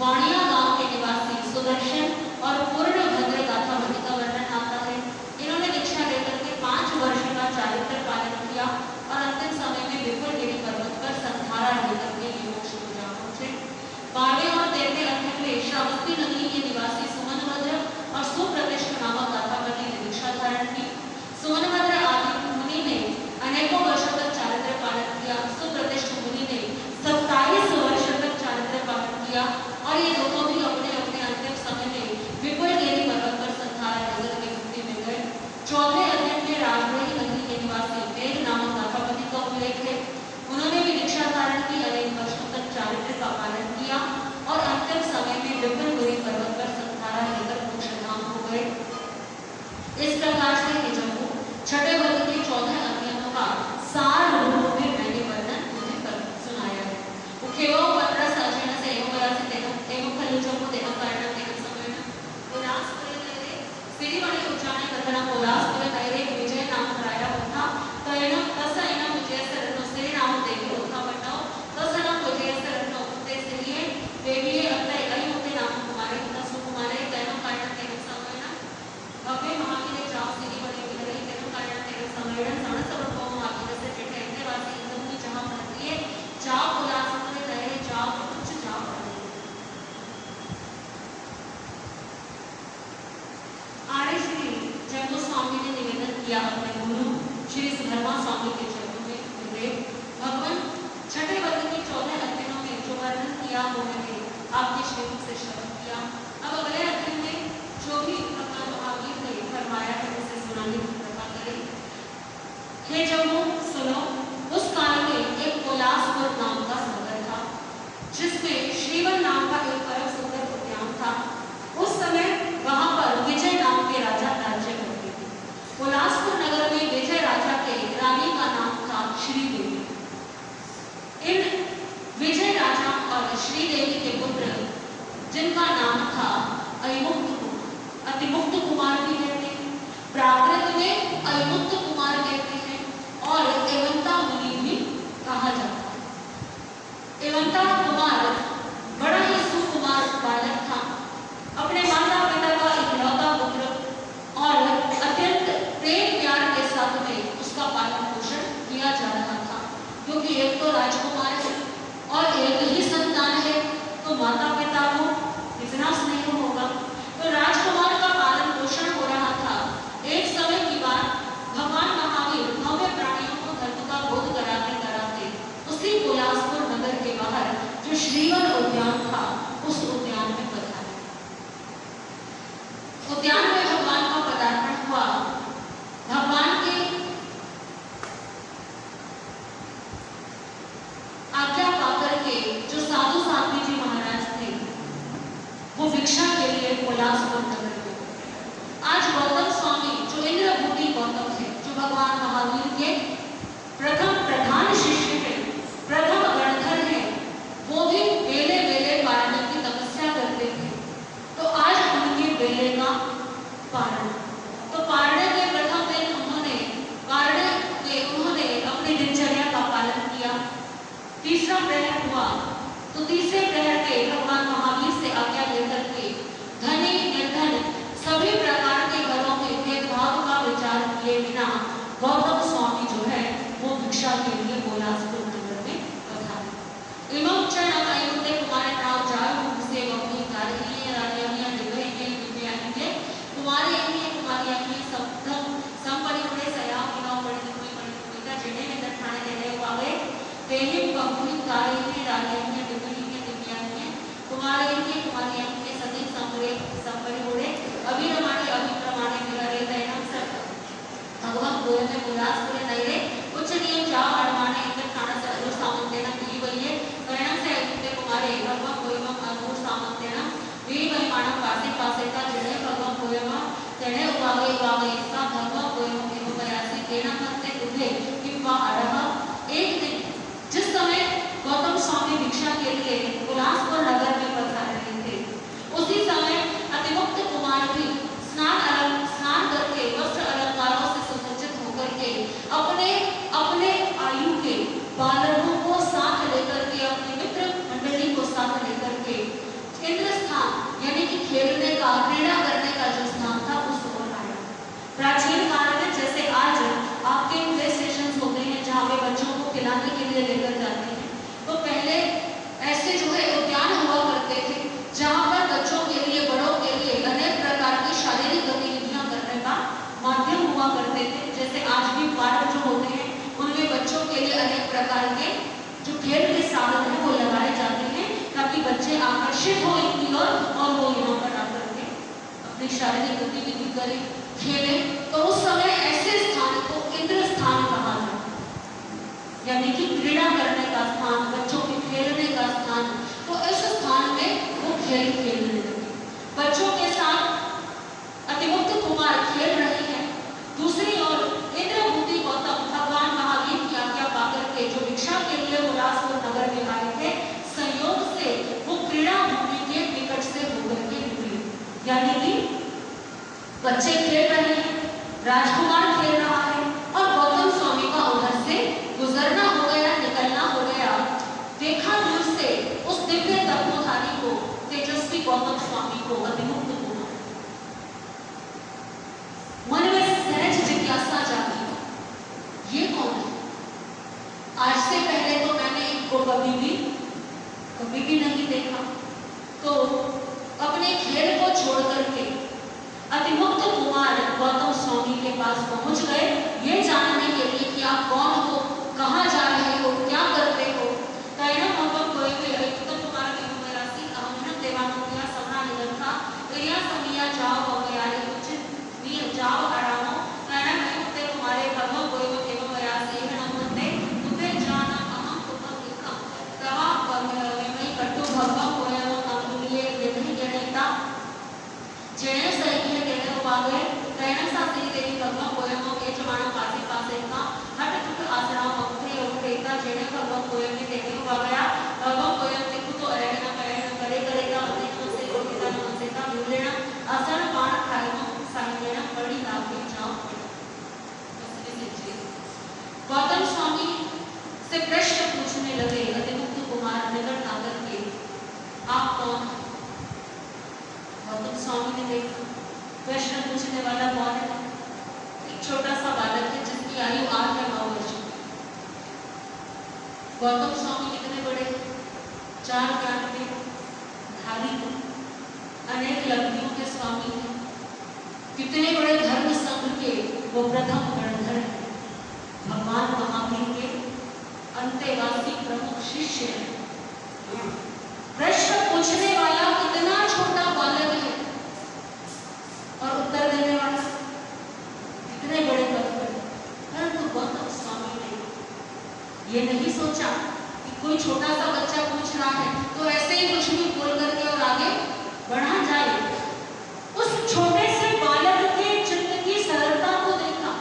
वाणिया गांव के निवासी सुदर्शन और पूर्ण भद्र गाथामती का वर्णन आता है। इन्होंने दीक्षा लेकर के 5 वर्ष का चारित्र पालन किया और अंतिम समय में विपुलगिरी पर्वत पर संधारा लेकर के मोक्ष को जा पहुंचे। 12वें और 13वें अध्याय में श्रावस्ती नगरी के निवासी सुमनभद्र और सुप्रतिष्ठ नामक गाथामती ने दीक्षा धारण की। सुमनभद्र आदि मुनि ने अनेकों वर्षों तक चारित्र पालन किया। सुप्रतिष्ठ मुनि ने 27 वर्ष तक चारित्र पालन किया और ये दोनों भी अपने अपने अंतिम समय में विपुलगिरी पर्वत पर संधारा नगर में मुक्ति में गए। 14वें अध्याय में राजगृही नगरी के निवासी वेद नामक गाथामती का उल्लेख है। उन्होंने भी दीक्षा धारण की, अनेक वर्षों तक चारित्र का पालन किया और अंतिम समय में विपुलगिरी पर्वत पर संधारा लेकर मोक्षधाम हो गए। इस प्रकार से निजम्बू छठे वर्ग के 14 अध्यायों का सार रूप में मैंने वर्णन तुम्हें सुनाया है। उखेवा पत्रस अध्ययन से एवं वरासी एवं खलुजम्बू देवं कारणम देवं समय उल्लास करे सिरिवणे उच्चारणे कथना उल्लास करे विजय नाम राया होता तैनं तसैनं विजय सरनो सिरि नाम देवी होता बन्नो तसनं विजय सरनो ते सिरिये देवीये अतै अई होते नाम कुमारे होता सुकुमारे तैनं कारणम देवं समय भव्य महावीर जाओ सिरिवणे विहरे तैनं कारणम देवं समय सण सबको महावीर से चिठे वासी इंद्रमुनि जहां भरतीय जाओ उल्लास करे रहे जाओ कुछ जाओ आर्य श्री जम्बू स्वामी ने निवेदन किया अपने गुरु श्री सुधर्मा स्वामी के चरणों में गुरुदेव भगवान छठे वर्ग के 14 अध्यायों में जो वर्णन किया वो मैंने आपके श्रीमुख से श्रवण किया। अब अगले अध्याय में जो भी भगवान महावीर ने फरमाया है उसे सुनाने की कृपा करें। हे जम्बू सुनो, उस काल में एक कोलासपुर नाम का नगर था जिसमें श्रीवन नाम का एक परम सुंदर उद्यान था। उस समय वहां पर विजय नाम के राजा राज्य करते थे। कोलासपुर नगर में विजय राजा के रानी का नाम था श्रीदेवी। इन विजय राजा और श्रीदेवी के पुत्र जिनका नाम था अतिमुक्त कुमार भी कहते हैं, प्राकृत में अयुक्त कुमार कहते हैं और एवंता मुनि भी कहा जाता है। एवंता कुमार बड़ा ही सुकुमार बालक था। अपने माता पिता का इकलौता पुत्र और अत्यंत प्रेम प्यार के साथ में उसका पालन पोषण किया जा रहा था, क्योंकि एक तो राजकुमार है और एक ही संतान है, तो माता पिता को कितना स्नेह होगा। तो राजकुमार का पालन पोषण हो रहा था। एक समय की बात, भगवान महावीर भव्य प्राणियों को धर्म का बोध कराते कराते उसी कोलासपुर नगर के बाहर जो श्रीवन उद्यान था उस उद्यान में पधारे। उद्यान में भगवान का पदार्पण हुआ। भगवान के आज्ञा पाकर के जो साधु साध्वी जी महाराज थे वो भिक्षा के लिए कोलासपुर नगर में। आज गौतम स्वामी जो इंद्रभूति गौतम है, जो भगवान महावीर के प्रथम प्रधान शिष्य है, प्रथम गणधर है, वो भी बेले बेले पारने की तपस्या करते थे। तो आज उनके बेले का पारण, तो पारने के प्रथम दिन उन्होंने अपनी दिनचर्या का पालन किया। तीसरा प्रहर हुआ तो तीसरे प्रहर के भगवान महावीर से आज्ञा लेकर के धनी निर्धन सभी प्रकार के घरों में भेदभाव का विचार किए बिना गौतम स्वामी जो है वो भिक्षा के लिए कोलासपुर नगर में पधारे। इमं च न अयोध्या कुमार नाव जाओ से वही कार्य रानियां दिव्य दिव्यांगे कुमारी कुमारी सप्तम संपरिवृते सया किनाव पड़े कोई जिन्हें निधन ठाणे देने वाले तेहि कंपनी कार्य रानियां दिव्यांगे कुमारी सदी संपरिवृते अभिरमाणे अभिप्रमाणे विहरे तैनं सब भगवान गोय में उल्लास करे नैरे उच्च नियम जा अडमाने इंद्र खाना से अदूर सामंतेना भी वहिए तैनं से अयुते कुमारे भगवान गोय में अदूर सामंतेना भी वही मानव पासे का जिन्हें भगवान गोय में तेने उवागे इसका भगवान गोय में एवं बयासी तेना मत्ते उधे किंवा अड़हा। एक दिन जिस समय गौतम स्वामी भिक्षा के लिए कोलासपुर नगर में पधार रहे थे, उसी समय अतिमुक्त कुमार भी स्नान करके वस्त्र अलंकारों से सुसज्जित होकर के अपने आयु के बालकों को साथ लेकर के, अपने मित्र मंडली को साथ लेकर के बच्चे आकर्षित हो इनकी ओर और वो यहाँ पर आकर के अपनी शारीरिक गतिविधि करे, खेले। तो उस समय ऐसे स्थान को इंद्र स्थान कहा जाता है, यानी कि क्रीड़ा करने का स्थान, बच्चों के खेलने का स्थान। तो इस स्थान में वो खेल खेलने लगे। बच्चों के साथ अतिमुक्त कुमार खेल रहे हैं। दूसरी ओर इंद्रभूति गौतम भगवान महावीर की आज्ञा पाकर के जो भिक्षा के लिए वो राजपुर नगर में आए थे, संयोग से वो क्रीड़ा भूमि के निकट से होकर के निकले। यानी कि बच्चे खेल रहे हैं, राजकुमार खेल रहा है और गौतम स्वामी का उधर से गुजरना हो गया, निकलना हो गया। देखा दूर से उस दिव्य तपोधारी को, तेजस्वी गौतम स्वामी को अतिमुक्त हुआ। मन में सहज जिज्ञासा जागी, ये कौन है? आज से पहले तो मैंने इनको कभी भी नहीं देखा। तो अपने खेल को छोड़ करके अतिमुक्त कुमार गौतम स्वामी के पास पहुंच गए, ये जानने के लिए कि आप कौन हो, कहाँ जा रहे हो, क्या करते हो। तैरम अवम कोई उत्तम कुमार के मुमरासी अहमन देवानुया समना निगंथा प्रिया समिया जाओ अवयारे उचित नी जाओ आरामो तैरम उत्ते कुमारे भगव कोई एवं वयासी है नमते तुते जाना अहम तुम एकम तवा वमई कट्टु भगव कोय तंदुलिए यदि जनेता जेने सही है देने वाले तैरम साथी देवी भगव कोय के जमाना पासी पासे का हट तुक आसरा मक्थे उठेता जेने भगव कोय में देने वाला भगव कोय के कुतो अरेना करे करेगा अपने से कोटिता नमसे का मिलेना असर पान खाएगा साइलेना बड़ी लाभी जाओ। गौतम स्वामी से प्रश्न पूछने लगे अतिमुक्त कुमार निकट आकर के, आप कौन? गौतम स्वामी ने देखा प्रश्न पूछने वाला कौन है? एक छोटा सा बालक है जिसकी आयु 8 या 9 वर्ष की। गौतम स्वामी कितने बड़े? 4 ज्ञान के धारी थे, अनेक लब्धियों के स्वामी थे, कितने बड़े धर्म संघ के वो प्रथम गणधर है, भगवान महावीर के अंतेवासी प्रमुख शिष्य है। प्रश्न पूछने वाला कितना छोटा बालक है और उत्तर देने वाला कितने बड़े पद पर। परंतु गौतम स्वामी ने ये नहीं सोचा कि कोई छोटा सा बच्चा पूछ रहा है तो ऐसे ही कुछ भी बोल करके और आगे बढ़ा जाए। उस छोटे से बालक के चित्त की सरलता को देखा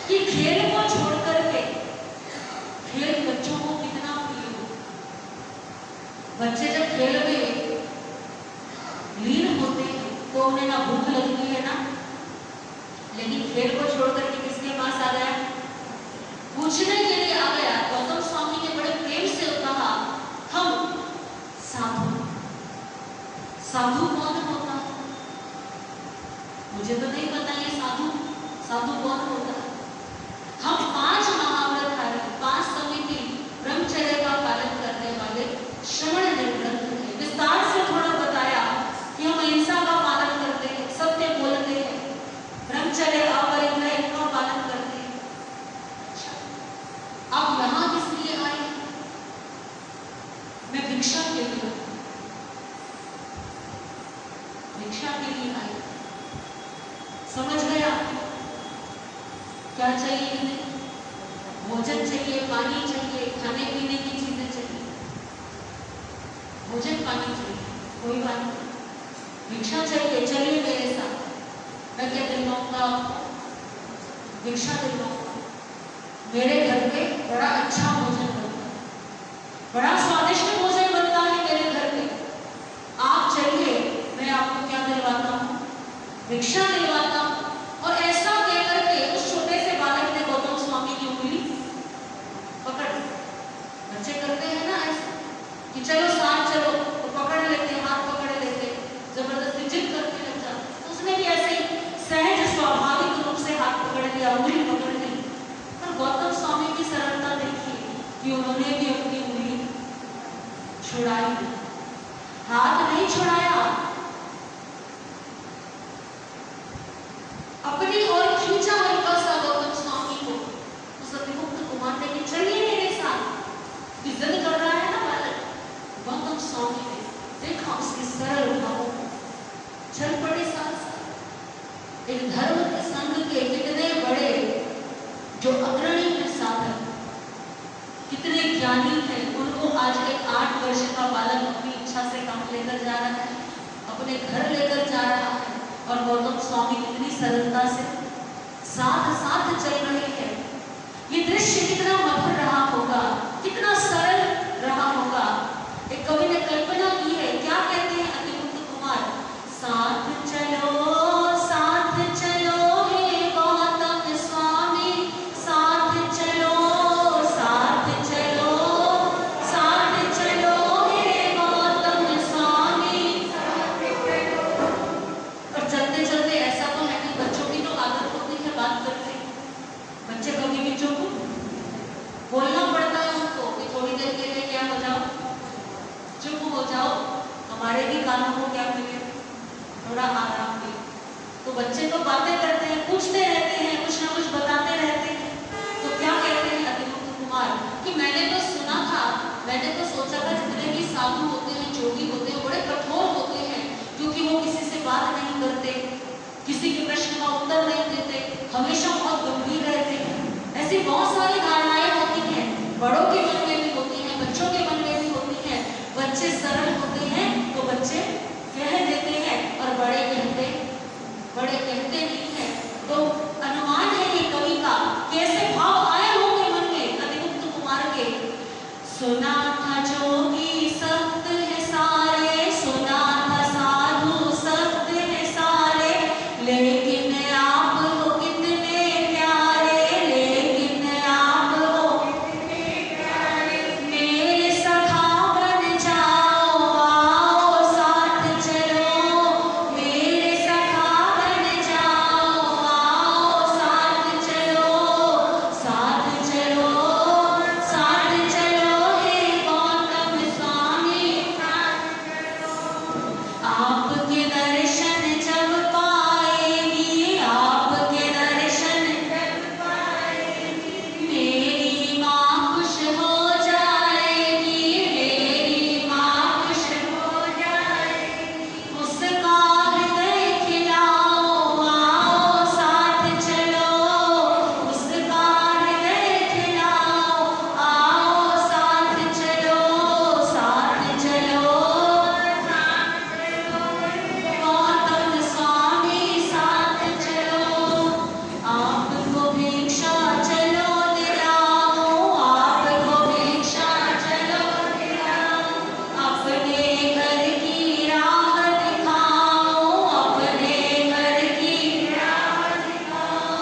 कि खेल को छोड़ करके, खेल बच्चों को कितना प्रिय हो। बच्चे जब खेल में लीन होते हैं तो उन्हें ना भूख लगती है ना, लेकिन खेल को छोड़ करके किसके पास आ गया? पूछने के लिए आ गया। गौतम स्वामी ने बड़े प्रेम से कहा, हम साधु कौन होता है? मुझे तो नहीं पता ये साधु कौन होता है। हम 5 महाव्रतधारी, 5 समय की ब्रह्मचर्य का पालन करने वाले श्रवण निर्ग्रंथ हैं। विस्तार से थोड़ा बताया कि हम अहिंसा का पालन करते हैं, सत्य बोलते हैं, ब्रह्मचर्य अपरिग्रह का पालन करते हैं। अब यहाँ किस लिए आए? मैं भिक्षा के लिए आई। समझ गया क्या चाहिए इन्हें? भोजन चाहिए, पानी चाहिए, खाने पीने की चीजें चाहिए। भोजन पानी चाहिए, कोई बात नहीं, भिक्षा चाहिए, चलिए मेरे साथ, मैं क्या दिलवाऊंगा आपको? भिक्षा दिलवाऊंगा। मेरे घर पे बड़ा अच्छा भोजन बनता है, बड़ा स्वादिष्ट भोजन बनता है मेरे घर पे, आप चलिए, मैं आपको क्या दिलवाता हूँ? भिक्षा दिलवाता हूँ। और ऐसा कहकर के उस छोटे से बालक ने गौतम स्वामी की उंगली पकड़, बच्चे करते हैं ना ऐसा कि चलो साथ चलो, तो पकड़ लेते, हाथ पकड़ लेते, जबरदस्ती जिद करने लग जाते। तो उसने भी ऐसे ही सहज स्वाभाविक रूप से हाथ पकड़ लिया, उंगली पकड़ ली। पर गौतम स्वामी की सरलता देखिए कि उन्होंने भी अपनी उंगली छुड़ाई, हाथ नहीं छुड़ाया, अपनी ओर खींचा हल्का सा गौतम स्वामी को। उस अतिमुक्त कुमार ने कि चलिए मेरे साथ, जिद कर रहा है ना बालक। गौतम स्वामी ने 8 वर्ष का बालक अपनी इच्छा से काम लेकर जा रहा है, अपने घर लेकर जा रहा है, और गौतम स्वामी कितनी सरलता से साथ साथ चल रहे हैं। ये दृश्य कितना मधुर रहा होगा, कितना सरल रहा होगा। एक कवि ने कल्पना की है, क्या कहते हैं अतिमुक्त कुमार, साथ चलो हे गौतम स्वामी, साथ चलो हे गौतम स्वामी। और चलते चलते ऐसा तो है कि बच्चों की तो आदत होती है बात करते, बच्चे कभी भी चुप बोलना पड़ता है उनको कि थोड़ी देर के लिए क्या हो जाओ, चुप हो जाओ, हमारे भी कानों को क्या मिले, थोड़ा आराम मिले। तो बच्चे तो बातें करते हैं, पूछते रहते हैं, कुछ ना कुछ बताते रहते हैं। तो क्या कहते हैं अतिमुक्त कुमार कि मैंने तो सुना था, मैंने तो सोचा था जितने भी साधु होते हैं, जोगी होते हैं, बड़े कठोर होते हैं, क्योंकि वो किसी से बात नहीं करते, किसी के प्रश्न का उत्तर नहीं देते, हमेशा बहुत गंभीर रहते हैं। ऐसी बहुत सारी धारणाएं होती हैं, बड़ों के मन में भी होती हैं, बच्चों के मन में भी होती हैं। बच्चे सरल होते हैं तो बच्चे कह देते हैं, और बड़े कहते नहीं हैं। तो अनुमान है ये कवि का, कैसे भाव आए होंगे मन में अतिमुक्त कुमार के। सुना था जोगी सख्त है सारे, सुना था साधु सख्त है सारे, लेकिन आप हो कितने प्यारे, लेकिन आप हो कितने प्यारे। मेरे सखा बन जाओ, आओ साथ चलो, मेरे सखा बन जाओ, आओ साथ चलो, साथ चलो हे गौतम स्वामी। आपके दर्शन जब पाएगी, आपके दर्शन जब पाएगी, मेरी माँ खुश हो जाएगी, मेरी माँ खुश हो जाएगी। उसका हृदय खिलाओ, आओ साथ चलो, उसका हृदय खिलाओ, आओ साथ चलो, गौतम स्वामी साथ चलो। आपको भिक्षा चलो दिलाओ, आपको भिक्षा चलो दिलाओ, अपने घर की राह दिखाओ, अपने घर की राह दिखाओ।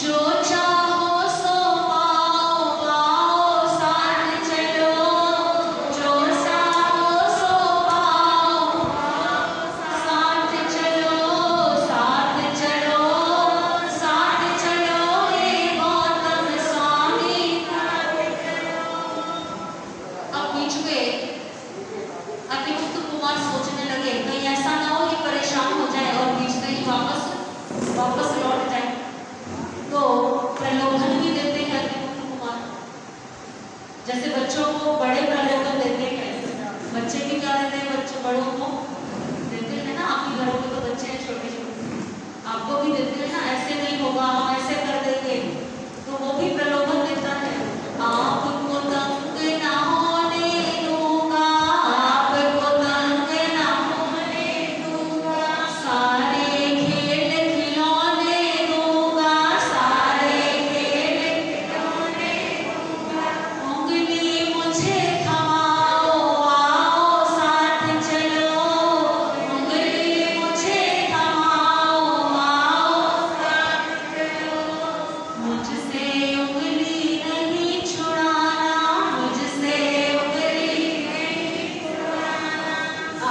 जो चाहो सो पाओ, आओ साथ चलो, जो चाहो सो पाओ, साथ चलो हे गौतम स्वामी। अब बीच में अतिमुक्त कुमार सोचने लगे, कहीं ऐसा ना हो कि परेशान हो जाए और बीच में ही वापस लौट जाए। तो प्रलोभन भी देते हैं अतिमुक्त कुमार, जैसे बच्चों को बड़े प्रलोभन देते हैं, बच्चे भी क्या देते हैं, बच्चों बड़ों को देते हैं ना, आपके घरों में तो बच्चे हैं छोटे छोटे, आपको भी देते हैं ना, ऐसे नहीं होगा, हम ऐसे कर देंगे, तो वो भी प्रलोभन देता है। आपको तंग ना होने दूंगा, आपको तंग ना होने दूंगा, सारे खेल खिलौने दूंगा, सारे खेल खिलौने दूंगा। उंगली मुझे थमाओ, आओ साथ चलो, उंगली मुझे थमाओ, आओ साथ चलो। मुझसे उंगली नहीं छुड़ाना, मुझसे उंगली नहीं छुड़ाना।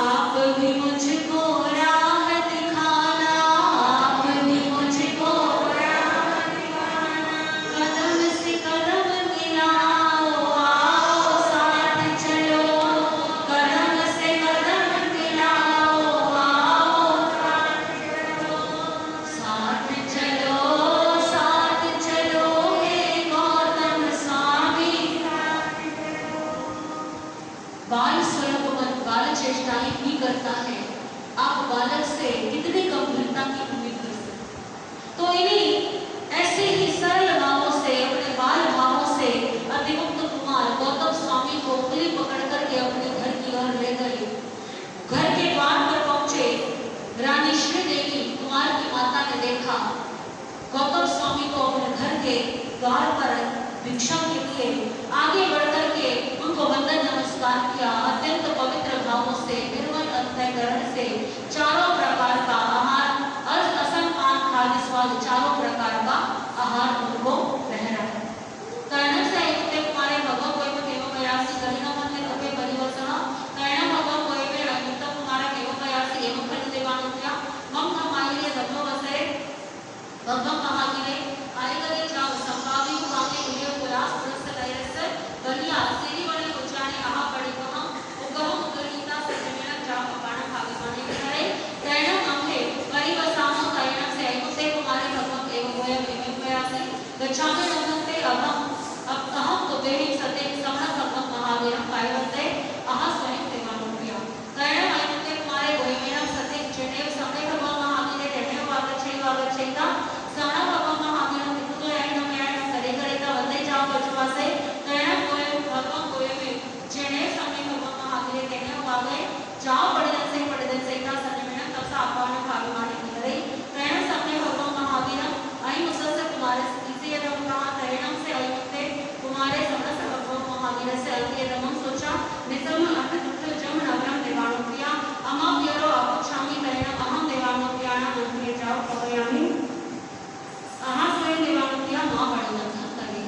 आप भी मुझको राह दिखाना, आप भी मुझको राह दिखाना। कदम से कदम मिलाओ, आओ साथ चलो, कदम से कदम मिलाओ, आओ साथ चलो हे गौतम स्वामी। बाल स्वयं बाल चेष्टाएं भी करता है, आप बालक से कितनी गंभीरता की उम्मीद कर सकते। तो इन्हीं ऐसे ही सरल भावों से, अपने बाल भावों से अतिमुक्त कुमार गौतम स्वामी को उंगली पकड़ करके अपने घर गौतम स्वामी को अपने घर के द्वार पर भिक्षा के लिए आगे बढ़कर के उनको वंदन नमस्कार किया। अत्यंत पवित्र भावों से निर्मल अंतःकरण से चारों प्रकार का आहार असंपान खाद्य स्वाद चारों प्रकार का आहार उनको ठहरा। कर्ण से आयुक्त कुमारे भगव कोई में केवल प्रयासी कलिना मंदिर के परिवर्तन कर्ण भगव कोई में आयुक्त कुमार केवल प्रयासी एवं खंड देवानुज्ञा मम हमारे धर्म वसे भगवं महागिरे आयगरे जाव संभावी कामे उलियो पुरास प्रसलयस बलिया सेरी वाले उच्चारणे आहा पड़ी कहा उगम उगरीता सजमेना जाव अपाण भागवाने करे कर्ण अम्हे परिवसामो कर्ण से आयुक्त कुमारे भगवं एवं गोय एवं प्रयासी गच्छामि नमस्ते अहम तो बेहि सते समण भगवं महावीरं पायवते आहा स्वयं देवानुप्रिया कर्ण आयुक्त कुमारे गोय मेना सते जेने समय भगवं महावीरे तेने वागच्छेता समण भगवं महावीरं विपुतो याय करे करेता वंदे जाव बचवासे कर्ण गोय भगवं गोय में जेने समय भगवं महावीरे तेने वागे जाव पड़दन से का सन्निमेन तपसा अपान भागवाने करे कर्ण समय भगवं महावीरं आई मुसस कुमारे इसे रमना करणम से आयुक्त कुमारे समस्त भगवं महावीर से अति रमम सोचा निसम अथ दुख जम नवरम देवानुप्रिया अमा प्यरो अपुच्छामि करणम अहम देवानुप्रियाणा मंत्रे जाव कवयामि आहा स्वयं देवानुप्रिया मां बड़न करे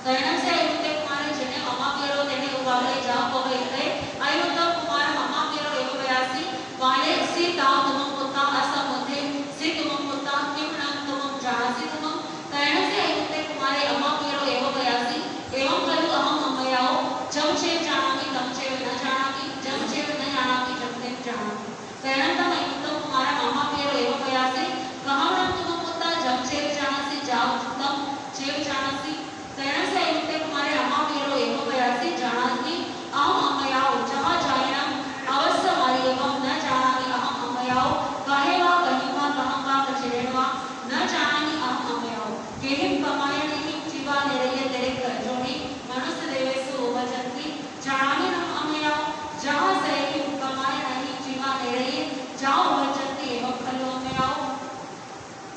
करणम से आयुक्त कुमारे जने अमा प्यरो तेने उवाले जाव कवयते आयुक्त कुमार अमा प्यरो एव व्यासी वाले सी ताव तुम पुता असमुते सी तुम पुता किमणम तुम जासी तुम कर्ण से आयुक्त कुमारे अमा प्यरो एव व्यासी एवं कलु अहम अम्मयाओ जम चेव जानामि तम चेव न जानामि जम चेव न जानामि जम चेव जानामि कर्ण तम आयुक्त कुमार अमा प्यरो एव व्यासी कहमणम तुम पुता जम चेव जानासि जाव तम चेव जानासि कर्ण से आयुक्त कुमारे अमा प्यरो एव व्यासी जानासि अहम अम्मयाओ जहाँ जायनम अवश्य मारी एवं न जानामि अहम अम्मयाओ कहेवा कहिवा कहवा कचिरेवा न जानामि अहम अम्मयाओ केहिम कमायणि जीवा निरय तेरे करजोनी मनुष्य देवेसु वचंती जानामि नम अम्मयाओ जहाँ सही कमायणि जीवा निरय जाओ वचंती एवं खलु अम्मयाओ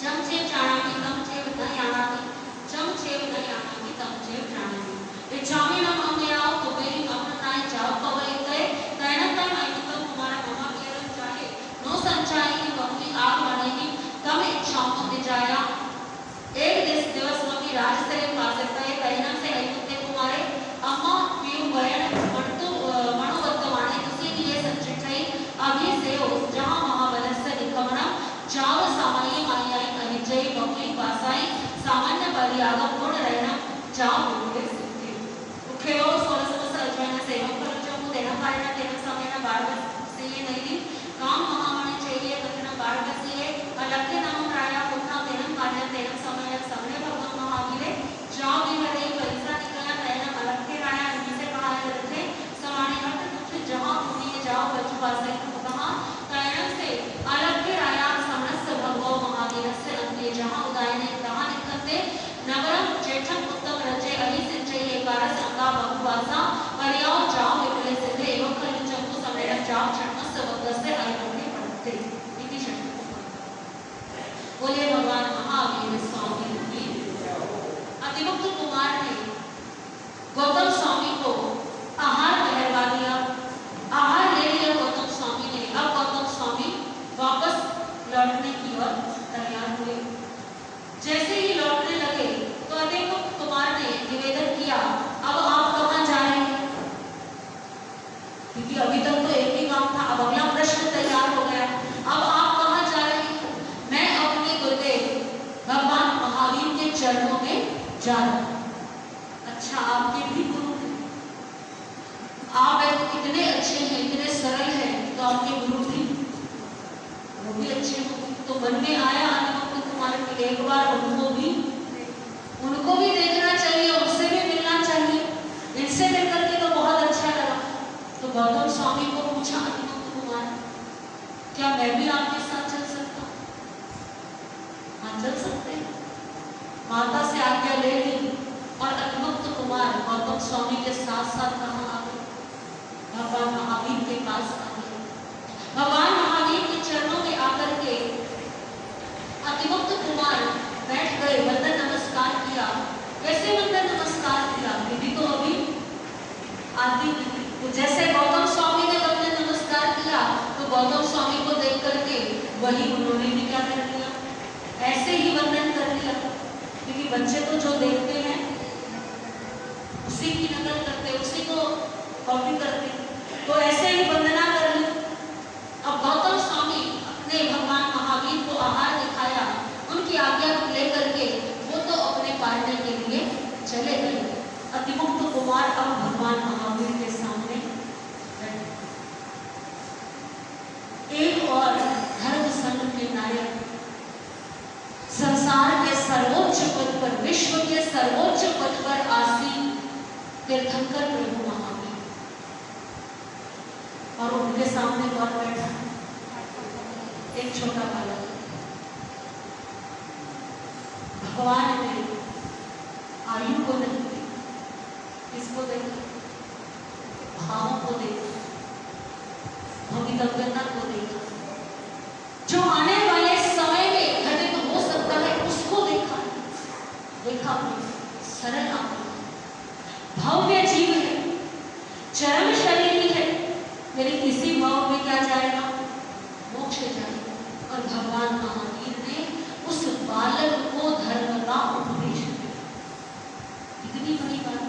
जम चेव जानामि तम चेव न जानामि जम चेव न जानामि तम चेव जानामि इच्छामि नम अम्मयाओ तो मेरी अपनाय जाओ पवयते करणतम आयुक्त कुमार ममा केरम चाहे नो संचाई बंदी आग बनेगी तम इच्छाओं दिजाया एक दिवस मम्मी राजस्तरे पासे पे कहिना से आयुक्त कुमारे अम्मा पीयू बयन मणतु मणुवत्तवाणे तुसी दिए संचित थई अभी से जहां महाबलस्य निकमना जाव सामान्य मायाई अनिजय बकली पासाई सामान्य बलियागम गुण रहना जाव बोले सिद्धि उखेओ सोलसमस अजवाना सेवक पर जब देना पारना तेना समयना बारह से ये नहीं काम महामणि चाहिए कथना बारह से ये अलग नाम राया पुतना तेना पारना तेना समय समय भगवान महावीरे जाव भी हरे पैसा निकला तेना अलग के राया इनसे कहा रखे समाने हट कुछ जहां पुण्य जाओ बचवा से कहा कर्ण से अलग के राया समस्त भगवान महावीर से अंते जहां उदायने कहा निकलते नवरम जेठम उत्तम रचे अहि सिंचय एकार संगा बहुवासा परियाव जाव विकले सिद्धे एवं खलु चंपु समेत जाव छठमस्त वक्त से आयुने पढ़ते इति छठ बोले भगवान महावीर स्वामी की अतिमुक्त कुमार ने गौतम स्वामी को आहार पहलवा दिया। आहार ले लिया गौतम स्वामी ने। अब गौतम स्वामी वापस लौटने की ओर तैयार हुए। जैसे ही लौटने लगे तो अतिमुक्त कुमार ने निवेदन किया, अब आप कहाँ जा रहे हैं? क्योंकि अभी तक तो एक ही काम था, अब अगला प्रश्न तैयार हो गया। अब आप कहाँ जा रहे हैं? मैं अपने गुरुदेव भगवान महावीर के चरणों में जा रहा हूँ। अच्छा, आपके भी गुरु हैं? आप इतने अच्छे हैं, इतने सरल हैं, तो आपके गुरु भी वो भी अच्छे होंगे। तो मन में आया अतिमुक्त कुमार की एक बार उनको भी देखना चाहिए, उनसे भी मिलना चाहिए। इनसे मिल करके तो बहुत अच्छा लगा। तो गौतम स्वामी को पूछा अतिमुक्त कुमार, क्या मैं भी आपके साथ चल सकता हूँ? हाँ, चल सकते हैं। माता से आज्ञा ले ली और अतिमुक्त कुमार गौतम स्वामी के साथ साथ कहाँ आ गए? भगवान महावीर के पास आ गए। भगवान महावीर के चरणों में आकर के अतिमुक्त कुमार बैठ गए हार्दिक तो जैसे गौतम स्वामी ने अपने नमस्कार किया तो गौतम स्वामी को देख करके वही उन्होंने भी क्या कर दिया, ऐसे ही वंदन कर दिया। क्योंकि बच्चे तो जो देखते हैं उसी की नकल करते, उसी को कॉपी करते, तो ऐसे ही वंदना कर ली। अब गौतम स्वामी अपने भगवान महावीर को आहार दिखाया, उनकी आज्ञा लेकर के वो तो अपने पालने के लिए चले गए। अतिमुक्त कुमार अब भगवान महावीर के सामने बैठे। एक और धर्म संघ के नायक, संसार के सर्वोच्च पद पर, विश्व के सर्वोच्च पद पर आसीन तीर्थंकर प्रभु महावीर, और उनके सामने कौन बैठा? एक छोटा बालक। भगवान ने आयु को नहीं देखा, किसको देखा? भावों को देखा, भवितव्यता को देखा, जो आने वाले समय में घटित हो सकता है उसको देखा। देखा सरल आत्मा, भव्य जीव है, चरम शरीर है, लेकिन इसी भाव में क्या जाएगा? मोक्ष जाएगा। और भगवान महावीर ने उस बालक को धर्म का उपदेश दिया। कितनी बड़ी बात!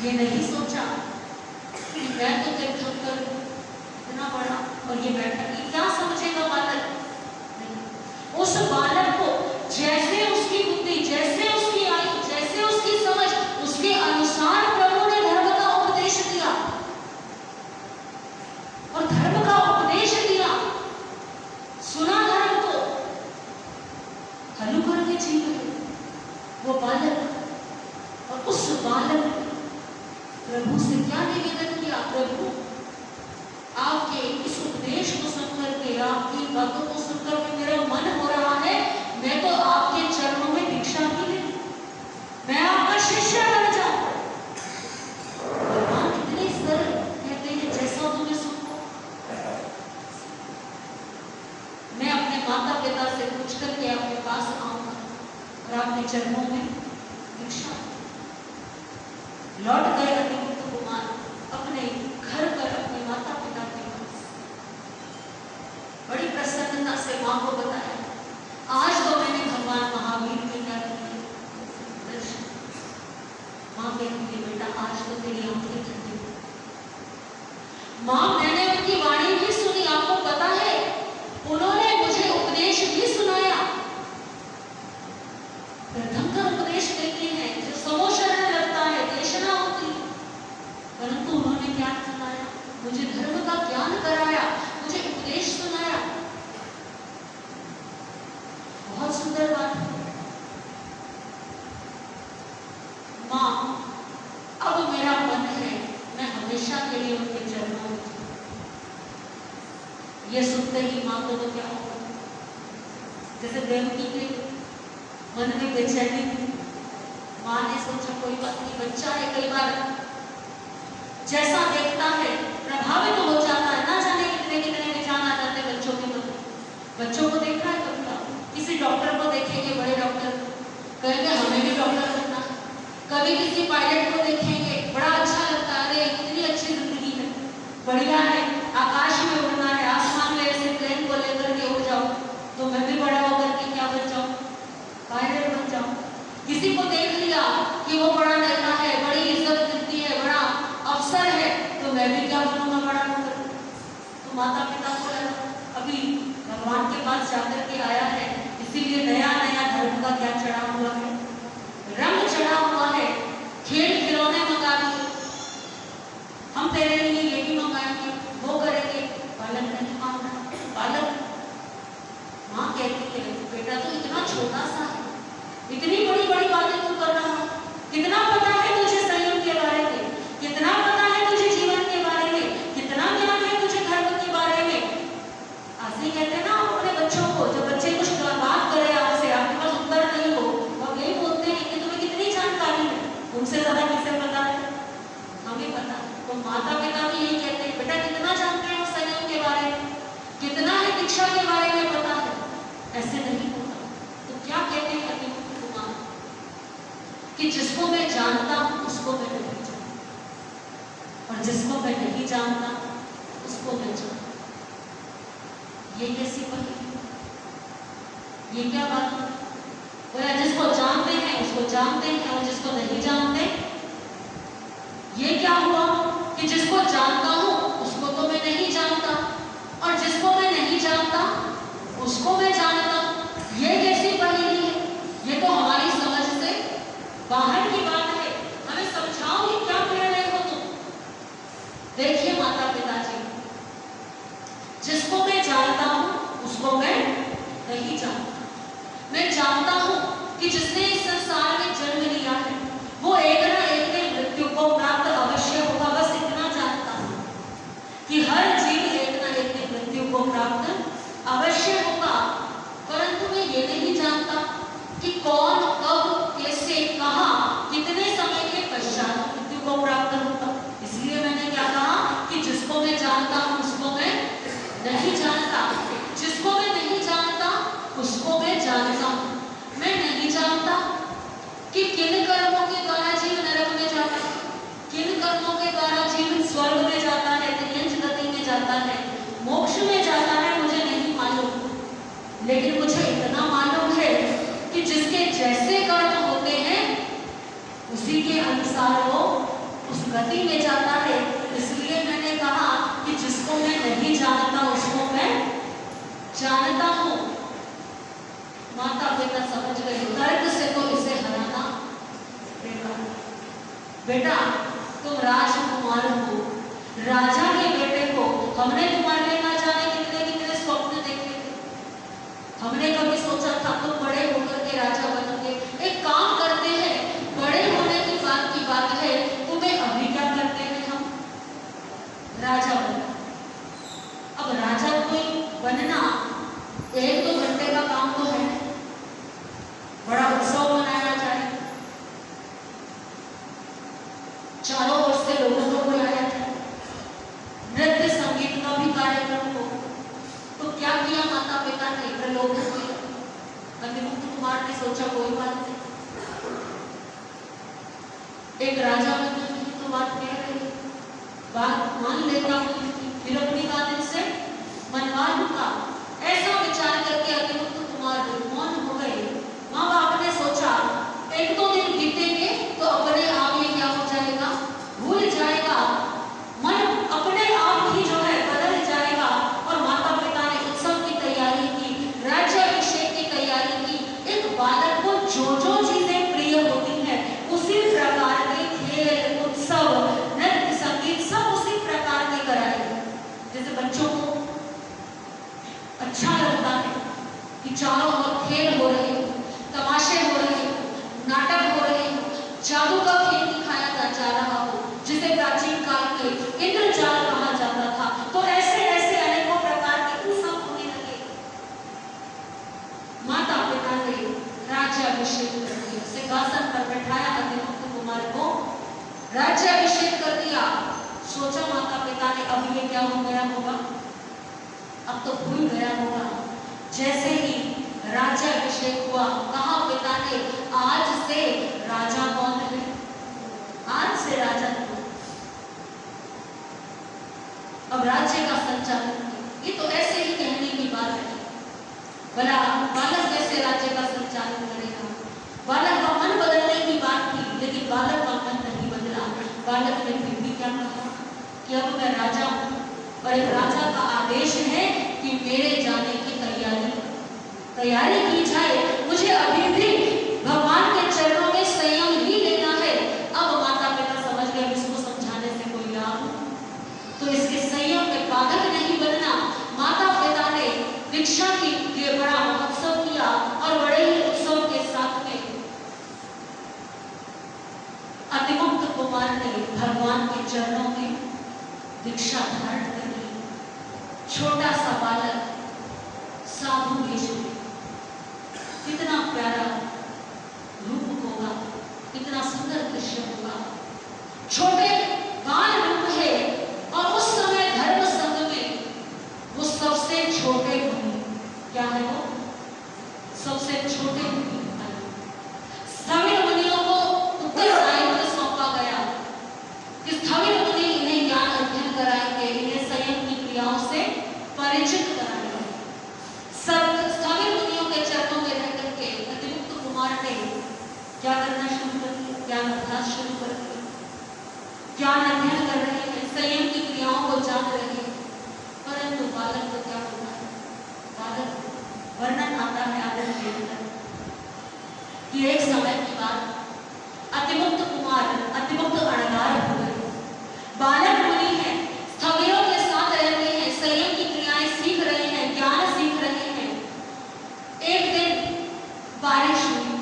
ये नहीं सोचा कि मैं तो तीर्थंकर इतना बड़ा और ये बैठा, ये क्या समझेगा बालक? नहीं, उस बालक को जैसे उसकी बुद्धि, जैसे उसकी आयु, जैसे उसकी समझ, उसके अनुसार प्रभु ने धर्म का उपदेश दिया। और धर्म का उपदेश दिया, सुना धर्म को, हलु करके जी गए वो बालक। और उस बालक ने प्रभु से क्या निवेदन किया? प्रभु, आपके इस उपदेश को सुनकर के, आपकी बातों को सुनकर के मेरा मन हो रहा है मैं तो आपके चरणों में दीक्षा भी ले, मैं आपका शिष्य बन जाऊं। भगवान कितने सरल कहते हैं, जैसा तुम्हें सुनो। मैं अपने माता पिता से पूछ करके आपके पास आऊंगा और आपके चरणों में दीक्षा। लौट गए अतिमुक्त कुमार अपने घर पर, अपने माता पिता के पास। बड़ी प्रसन्नता से माँ को बताया, आज तो मैंने भगवान महावीर के क्या किया दर्शन। माँ कहती है, बेटा आज तो तेरी आंखें ठंडी। माँ, मैंने उनकी वाणी भी सुनी, आपको पता है उन्होंने मुझे उपदेश भी सुनाया। तीर्थंकर उपदेश देते हैं जो समोशरण लगता है, देशना होती है, परंतु उन्होंने क्या सुनाया? मुझे धर्म का ज्ञान कराया, मुझे उपदेश सुनाया। बहुत सुंदर बात है। माँ, अब मेरा मन है मैं हमेशा के लिए उनके चरणों में। ये सुनते ही माँ को तो क्या होगा? जैसे देवकी के मन में बेचैनी थी। माँ ने सोचा कोई बात नहीं, बच्चा है, कई बार जैसा देखता है प्रभावित तो हो जाता है। ना जाने कितने कितने विचार आ जाते हैं बच्चों के मन में। बच्चों को देखा है कभी? किसी डॉक्टर को देखेंगे, बड़े डॉक्टर कहेंगे हमें भी डॉक्टर बनना। कभी किसी पायलट को देखेंगे, बड़ा अच्छा लगता है, अरे कितनी अच्छी जिंदगी है, बढ़िया है, आकाश में उड़ना है, आसमान में ऐसे प्लेन को लेकर के उड़ जाओ, तो मैं भी बड़ा होकर के क्या बन जाऊं? पायलट बन जाऊं। किसी को देख लिया कि वो बड़ा नेता है, बड़ी इज्जत मिलती है, बड़ा अफसर है, तो मैं भी क्या बनूंगा बड़ा होकर। तो माता पिता को लगा अभी भगवान के पास जाकर के आया है, इसीलिए नया नया धर्म का क्या चढ़ा हुआ है, रंग चढ़ा हुआ है, खेल खिलौने मंगा दिए, हम तेरे लिए ये भी मंगाएंगे, वो करेंगे। बालक नहीं मान रहा। बालक, माँ कहती है बेटा तो इतना छोटा सा है, इतनी बड़ी बड़ी बातें तू कर रहा है, कितना पता है तुझे संयम के बारे में, कितना पता है तुझे जीवन के बारे में, कितना ज्ञान है तुझे धर्म के बारे में। ऐसे कहते हैं ना अपने बच्चों को, जब बच्चे कुछ बात करे आपसे, आपके पास उत्तर नहीं हो, वो यही बोलते हैं कि तुम्हें कितनी जानकारी है, उनसे ज्यादा किसे पता है? हमें पता है। तो माता पिता भी यही कहते हैं बेटा कितना जानते हो संयम के बारे में, कितना है दीक्षा के बारे में पता है। ऐसे नहीं होता। तो क्या कहते हैं अतिमुक्त कुमार कि जिसको मैं जानता हूं उसको मैं नहीं जानता, और जिसको मैं नहीं जानता उसको मैं जानता। ये कैसी पहेली, ये क्या बात है? बोला जिसको जानते हैं उसको जानते हैं, और जिसको नहीं जानते, ये क्या हुआ कि जिसको जानता हूं उसको तो मैं नहीं जानता, और जिसको मैं नहीं जानता उसको मैं जानता। ये कैसी पहेली है? ये तो हमारी समझ से बाहर की बात है। हमें समझाओ ये क्या कह रहे हो तुम? देखिए माता पिताजी, जिसको मैं जानता हूं उसको मैं नहीं जानता। मैं जानता हूं कि जिसने इस संसार में जन्म लिया है वो एक ना एक दिन मृत्यु को प्राप्त अवश्य होगा। बस इतना जानता हूं कि हर जीव एक ना एक दिन मृत्यु को प्राप्त अवश्य होगा, परंतु मैं ये नहीं जानता कि कौन, कब, कैसे, कहां, कितने समय के पश्चात मृत्यु को प्राप्त होगा। इसलिए मैंने क्या कहा कि जिसको मैं जानता हूं उसको मैं नहीं जानता, जिसको मैं नहीं जानता उसको मैं जानता हूं। मैं नहीं जानता कि किन कर्मों के द्वारा जीव नरक में जाता है, किन कर्मों के द्वारा जीव स्वर्ग में जाता है, तिर्यंच गति में जाता है, मोक्ष में जाता है, मुझे नहीं मालूम। लेकिन मुझे इतना मालूम है कि जिसके जैसे कर्म होते हैं उसी के अनुसार वो उस गति में जाता है। इसलिए मैंने कहा कि जिसको मैं नहीं जानता उसको मैं जानता हूं। माता पिता समझ गए, तर्क से तो इसे हराना बेकार। बेटा तुम राजकुमार हो, राजा के बेटे को हमने तुम्हारे लिए ना जाने कितने कितने स्वप्न देखे थे। हमने कभी सोचा था तुम बड़े होकर के राजा बनोगे। एक काम करते हैं, बड़े होने की बात है, तुम्हें अभी क्या करते हैं हम? राजा बनना। अब राजा कोई बनना 1-2 घंटे का काम तो है, बड़ा उत्सव मनाया जाए, चारों ओर से लोगों को बुलाया जाए, नृत्य संगीत का भी कार्यक्रम हो। तो क्या किया माता पिता ने? प्रलोभन दिया। अतिमुक्त कुमार ने सोचा कोई बात नहीं, एक राजा बनने की तो बात कह रही, बात मान लेता हूँ, फिर अपनी बात से मनवा लूंगा। ऐसा विचार करके अतिमुक्त कुमार मौन हो गए। माँ बाप ने सोचा 1-2 दिन बीतेंगे तो अपने आप ये क्या हो जाएगा, भूल जाएगा, मन अपने आप ही जो है बदल जाएगा। और माता पिता ने उत्सव की तैयारी की, राज्याभिषेक की तैयारी की। एक बालक को जो चीजें प्रिय होती हैं उसी प्रकार के खेल, उत्सव, नृत्य, संगीत सब उसी प्रकार के कराए। जैसे बच्चों को अच्छा लगता है कि चारों ओर खेल हो रहे हो, तमाशे हो रहे हो, नाटक हो रहे हो, जादू का खेल दिखाया जा रहा हो, जिसे प्राचीन काल में इंद्रजाल कहा जाता था। तो ऐसे ऐसे अनेकों प्रकार के उत्सव होने लगे। माता पिता ने राज्याभिषेक कर दिया, सिंहासन पर बैठाया अतिमुक्त कुमार को, राज्याभिषेक कर दिया। सोचा माता पिता ने अब ये क्या हो गया होगा, अब तो भूल गया होगा। जैसे ही राज्याभिषेक हुआ, कहा पिता ने आज से राजा कौन है, आज से राजा कौन? अब राज्य का संचालन। ये तो ऐसे ही कहने की बात है, भला बालक कैसे राज्य का संचालन करेगा? बालक का मन बदलने की बात थी, लेकिन बालक का मन नहीं बदला। बालक ने फिर भी क्या कहा कि अब मैं राजा हूं, और एक राजा का आदेश है कि मेरे जाने की तैयारी की जाए। मुझे अभी भी भगवान के चरणों में संयम ही लेना है। अब माता पिता समझ गए इसको समझाने से कोई लाभ, तो इसके संयम में बाधक नहीं बनना। माता पिता ने दीक्षा की लिए बड़ा महोत्सव किया, और बड़े ही उत्सव के साथ में अतिमुक्त कुमार ने भगवान के चरणों में दीक्षा धारण कर ली। छोटा सा बालक साधु वेश में, कितना प्यारा रूप होगा, कितना सुंदर दृश्य होगा। छोटे बाल रूप है, और उस समय धर्म संघ में वो सबसे छोटे मुनि, क्या है वो? सबसे छोटे मुनि। सभी मुनियों को परिचित कराने लगे। स्थविर मुनियों के चरणों में रह करके अतिमुक्त कुमार ने क्या करना शुरू कर दिया? ज्ञान अभ्यास शुरू कर दिया। ज्ञान अध्ययन कर रहे हैं, संयम की क्रियाओं को जान रहे हैं। परंतु बालक को क्या होता है? बालक वर्णन आता है आगे कि एक समय की बात, अतिमुक्त कुमार अतिमुक्त अणगार हो गए। बालक मुनि है, स्थविरों के साथ रहते हैं, संयम की क्रियाएं सीख रहे हैं, ज्ञान सीख रहे हैं। एक दिन बारिश हुई,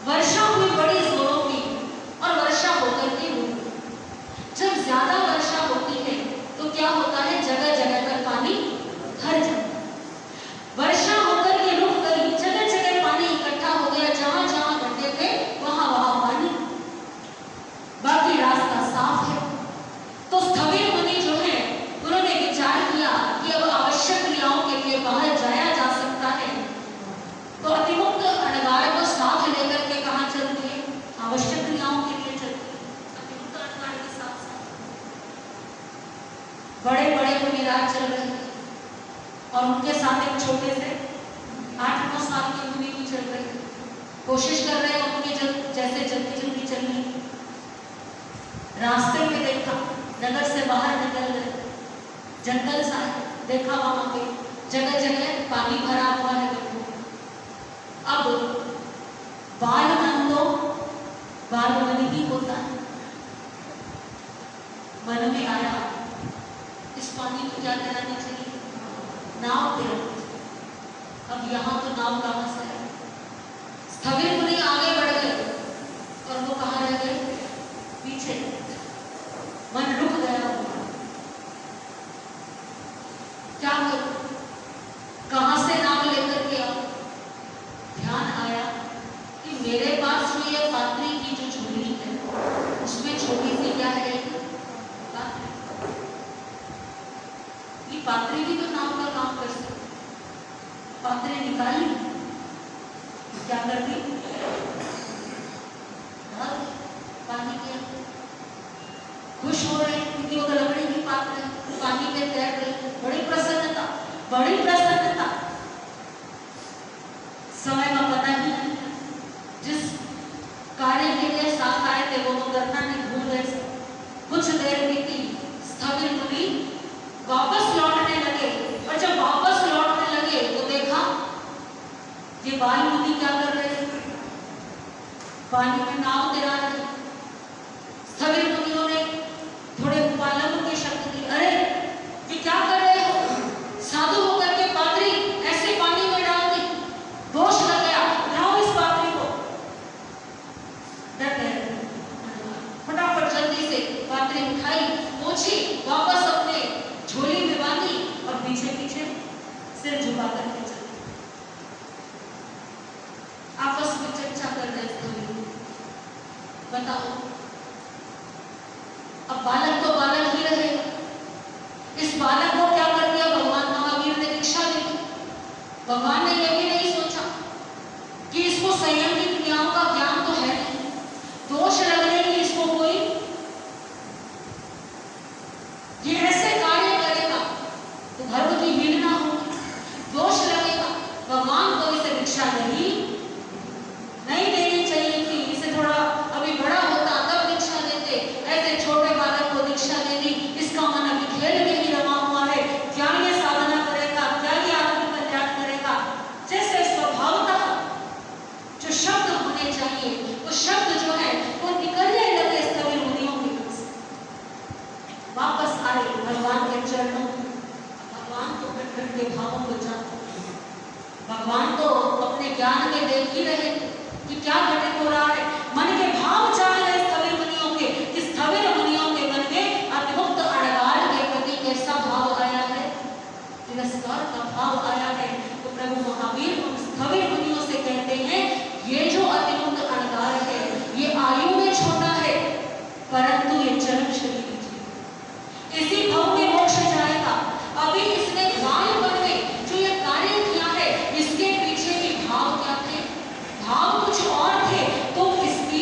वर्षा हुई बड़ी जोरों की, और वर्षा होकर के रुक गई। जब ज्यादा वर्षा होती है तो क्या होता है? जगह जगह पर पानी भर जाता है। वर्षा होकर के रुक गई, जगह जगह पानी इकट्ठा हो गया, जहां जहां गड्ढे थे वहां वहां पानी, बाकी रास्ता साफ है। तो स्थविर मुनि जो है उन्होंने विचार किया कि अब आवश्यक क्रियाओं के लिए बाहर जाया जा सकता है। तो अतिमुक्त अणगार को साथ लेकर के कहां चल दिए? आवश्यक क्रियाओं के लिए चल दिए। अतिमुक्त अणगार के साथ साथ बड़े बड़े मुनिराज चल रहे थे, और उनके साथ एक छोटे से 8-9 साल के मुनि भी चल रहे थे। कोशिश कर रहे हैं उनके जैसे जल्दी जल्दी चलने। रास्ते में देखा, नगर से बाहर निकल गए, जंगल सा है, देखा वहां पे जगह जगह पानी भरा हुआ है। अब बाल मन तो बाल मन ही होता है। मन में आया इस पानी को क्या करानी चाहिए? नाव तैरनी चाहिए। अब यहाँ तो नाव कहाँ से है? स्थविर मुनि आगे बढ़ गए और वो कहाँ रह गए? पीछे। मन रुक गया। क्या करूं? कहां से नाव लेकर के आओ? ध्यान आया कि मेरे पास जो ये पात्री की जो झोली है उसमें छोटी सी क्या है? ये पात्री भी तो नाव का काम कर सकती। पात्री निकाली, क्या करती? पानी के खुश हो रहे क्योंकि वो लकड़ी की पात्र है, पानी में तैर रही। बड़ी प्रसन्नता, बड़ी प्रसन्नता। समय का पता ही नहीं, जिस कार्य के लिए साथ आए थे वो तो करना नहीं, भूल गए। कुछ देर बीती, स्थविर मुनि वापस लौटने लगे, और जब वापस लौटने लगे तो देखा ये बाल मुनि क्या कर रहे थे? पानी में नाव तैरा रहे। स्थविर मुनियों ने थोड़े बालकों की शब्द दी, अरे ये क्या कर रहे हो? साधु होकर के पात्री ऐसे पानी में डाल दी, दोष लग गया, लाओ इस पात्री को। डर गए, फटाफट जल्दी से पात्री उठाई, पोंछी, वापस अपने झोली में बांधी और पीछे पीछे सिर झुका करके चली। आपस में चर्चा कर रहे थे, बताओ अब बालक तो बालक ही रहेगा। इस बालक को क्या कर दिया? भगवान महावीर ने दीक्षा दे दी। भगवान ने यह भी नहीं सोचा कि इसको संयम की क्रियाओं का ज्ञान तो है नहीं, दोष लगने की इसको कोई ये ऐसे कार्य करेगा तो धर्म की हीनता होगी, दोष लगेगा। भगवान को इसे दीक्षा नहीं देनी चाहिए थी। इसे थोड़ा अभी बड़ा होता तब दीक्षा देते, ऐसे छोटे बालक को दीक्षा दे दी। इसका मन अभी खेल में ही रमा हुआ है, क्या ये साधना करेगा, क्या ये आत्म कल्याण करेगा? जैसे स्वभावतः जो शब्द होने चाहिए वो शब्द जो है वो निकलने लगे स्थविर मुनियों के पास। वापस आए भगवान के चरणों। भगवान तो घट के भावों को जानते, भगवान तो अपने ज्ञान में देख ही रहे कि क्या घटित हो रहा है। मन के भाव जान रहे स्थविर मुनियों के, कि स्थविर मुनियों के मन में अतिमुक्त अणगार के प्रति कैसा भाव आया है? तिरस्कार का भाव आया है। तो प्रभु महावीर उन स्थविर मुनियों से कहते हैं, ये जो अतिमुक्त अणगार है ये आयु में छोटा है, परंतु ये चरम शरीर है। इसी भाव में मोक्ष जाएगा। अभी इसने ज्ञान बन में जो ये कार्य किया है, इसके पीछे भी भाव क्या थे? भाव कुछ और थे। तो इसकी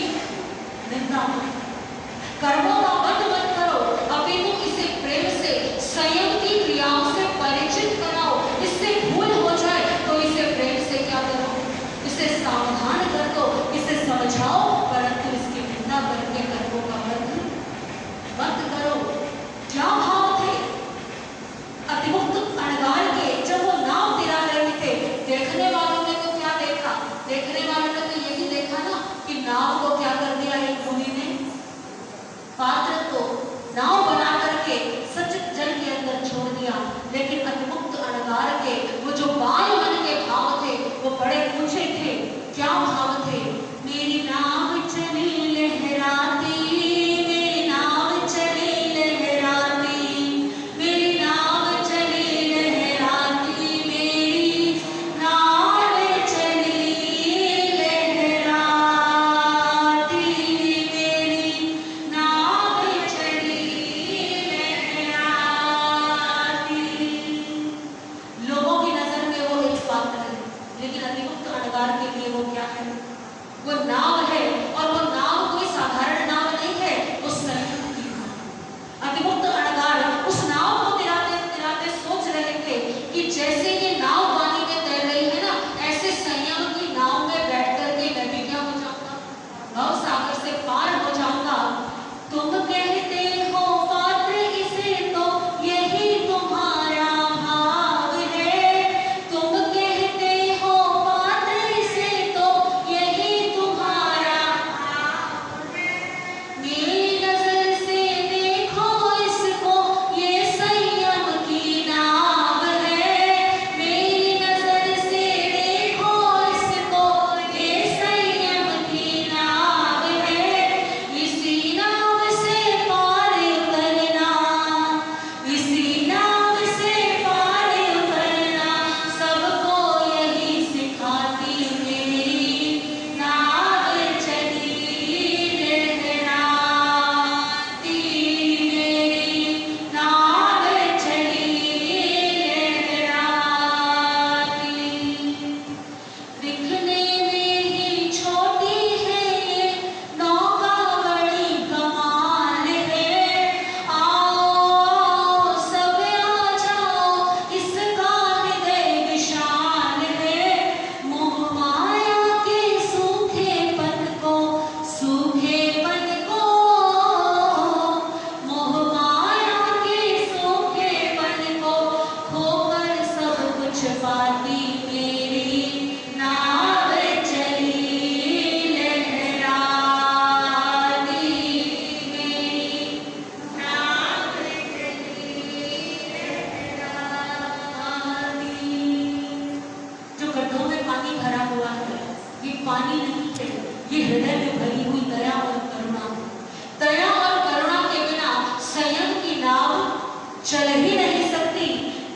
चल ही नहीं सकती।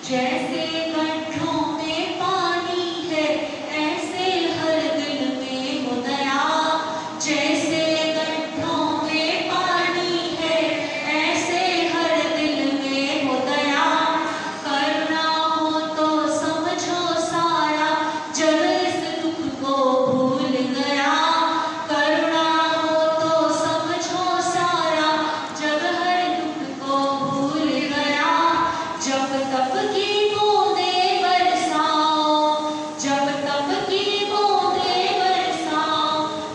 जैसे गड्ढों में पानी है ऐसे हर दिल में हो दया। जैसे गड्ढों में पानी है ऐसे हर दिल में हो दया। करना हो तो समझो सारा जग इस दुख को भूल गया। करना हो तो समझो सारा जग हर दुख को भूल गया। जब तब की बूंदें बरसाओ, जब तब की बूंदें बरसाओ,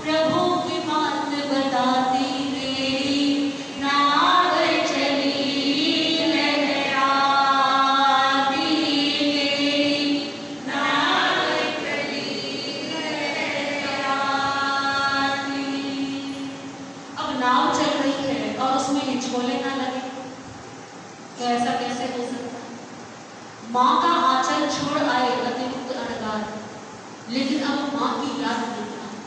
प्रभु की बात बताती मेरी नाव चली लहराती मेरी नाव चली लहराती। अब नाव चल रही है और उसमें हिचकोले ना लगे तो ऐसा कैसे हो सकता है? माँ का आंचल छोड़ आए अतिमुक्त अणगार, लेकिन अब माँ की याद नहीं आई,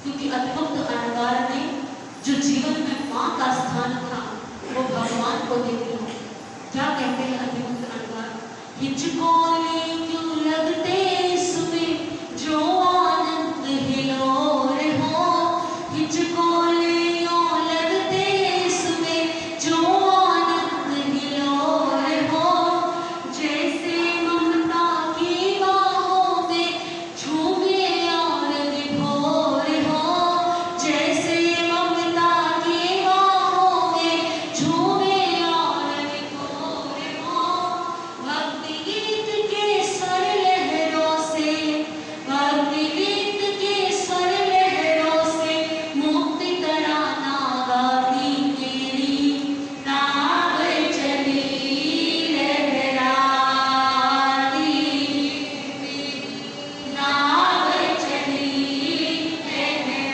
क्योंकि अतिमुक्त अणगार ने जो जीवन में माँ का स्थान था वो भगवान को दे दिया। क्या कहते हैं अतिमुक्त अणगार? हिचकोले क्यों लगते इसमें जो आनंद हिलोर हो। हिचकोले क्यों लगते इसमें जो आनंद हिलोर हो। जैसे ममता की बाहों में झूमे और विभोर हो। जैसे ममता की बाहों में झूमे और विभोर हो। भक्ति गीत के स्वर लहरों से, भक्ति गीत के स्वर लहरों से मुक्ति तराना गाती मेरी नाव चली लहराती मेरी नाव चली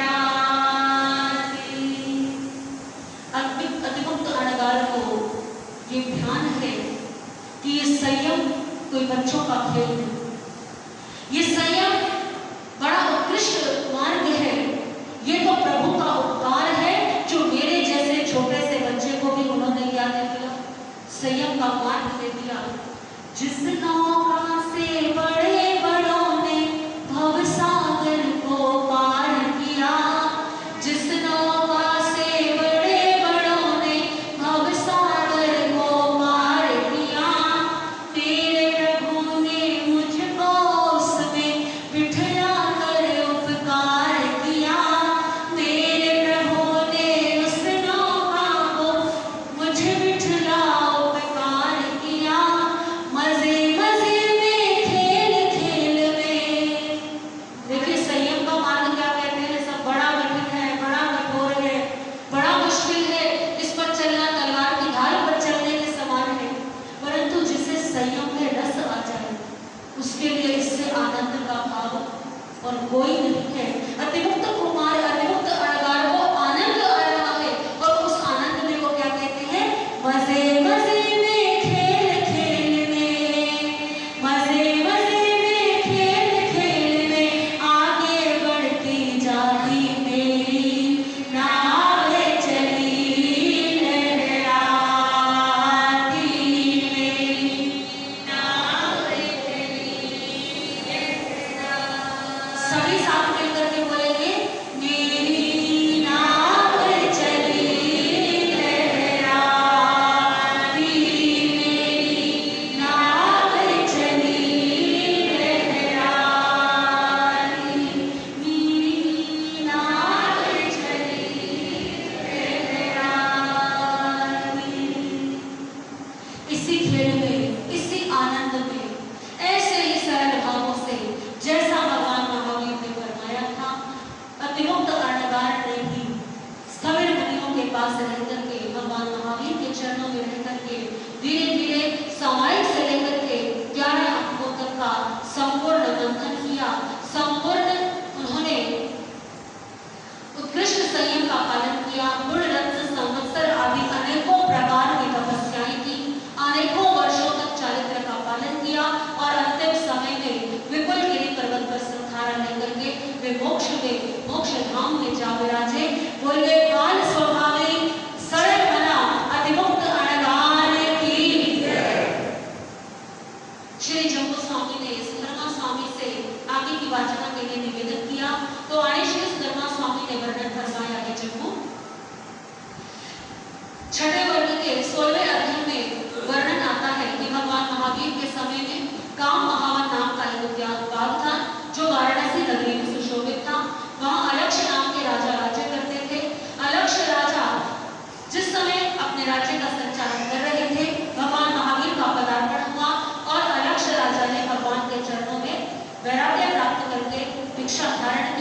लहराती। अतिमुक्त अणगार को ये ध्यान है कि ये संयम कोई बच्चों का खेल नहीं। ये संयम बड़ा उत्कृष्ट मार्ग है। ये तो प्रभु का उपकार है जो मेरे जैसे छोटे से बच्चे को भी उन्होंने क्या दे दिया? संयम का मार्ग दे दिया। जिस नौका से बड़े बड़ों ने भव सागर को पार किया। जिस नौका से बड़े बड़ों ने भव सागर को पार किया। तेरे प्रभु ने मुझको उसमें बिठला कर उपकार किया। मेरे प्रभु ने उस नौका को मुझे बिठला उपकार किया। मजे मजे में खेल खेल में, देखिए संयम का मार्ग क्या कहते हैं? सब बड़ा कठिन है, बड़ा कठोर है, बड़ा मुश्किल है। इस पर चलना तलवार की ढाल पर चलने के समान है। परंतु जिसे संयम में रस आ जाए उसके लिए इससे आनंद का भाव और कोई नहीं है। अतिमुक्त कुमार अतिमुक्त अणगार को आनंद आ रहा है और उस आनंद में वो क्या कहते हैं? मजे मजे में खेल खेल में, मजे मजे में खेल खेल में आगे बढ़ती जाती मेरी नाव चली लहराती मेरी नाव चली लहराती। सभी साथ मिलकर के बोलेंगे मेरी नाव चली लहराती मेरी नाव चली लहराती मेरी नाव चली लहराती। इसी खेल में, इसी आनंद में, ऐसे ही सरल भावों से जैसा भगवान महावीर ने फरमाया था, अतिमुक्त अणगार ने भी स्थविर मुनियों के पास रह करके, भगवान महावीर के चरणों में रह करके धीरे धीरे समाई से लेकर के 11 अंकों तक का संपूर्ण मंथन किया। संपूर्ण उन्होंने उत्कृष्ट संयम का पालन किया। गुण रत्न संवत्सर आदि अनेकों प्रकार की तपस्याएं की, अनेकों वर्षों तक चारित्र का पालन किया और अंतिम समय में विपुल गिरी पर्वत पर संहारा लेकर के वे मोक्ष धाम में जा विराजे। बोले काल स्वभावी सरल बना अतिमुक्त अणगार की अपने राज्य का संचालन कर रहे थे, भगवान महावीर का पदार्पण हुआ और अलक्ष राजा ने भगवान के चरणों में वैराग्य प्राप्त करके भिक्षा धारण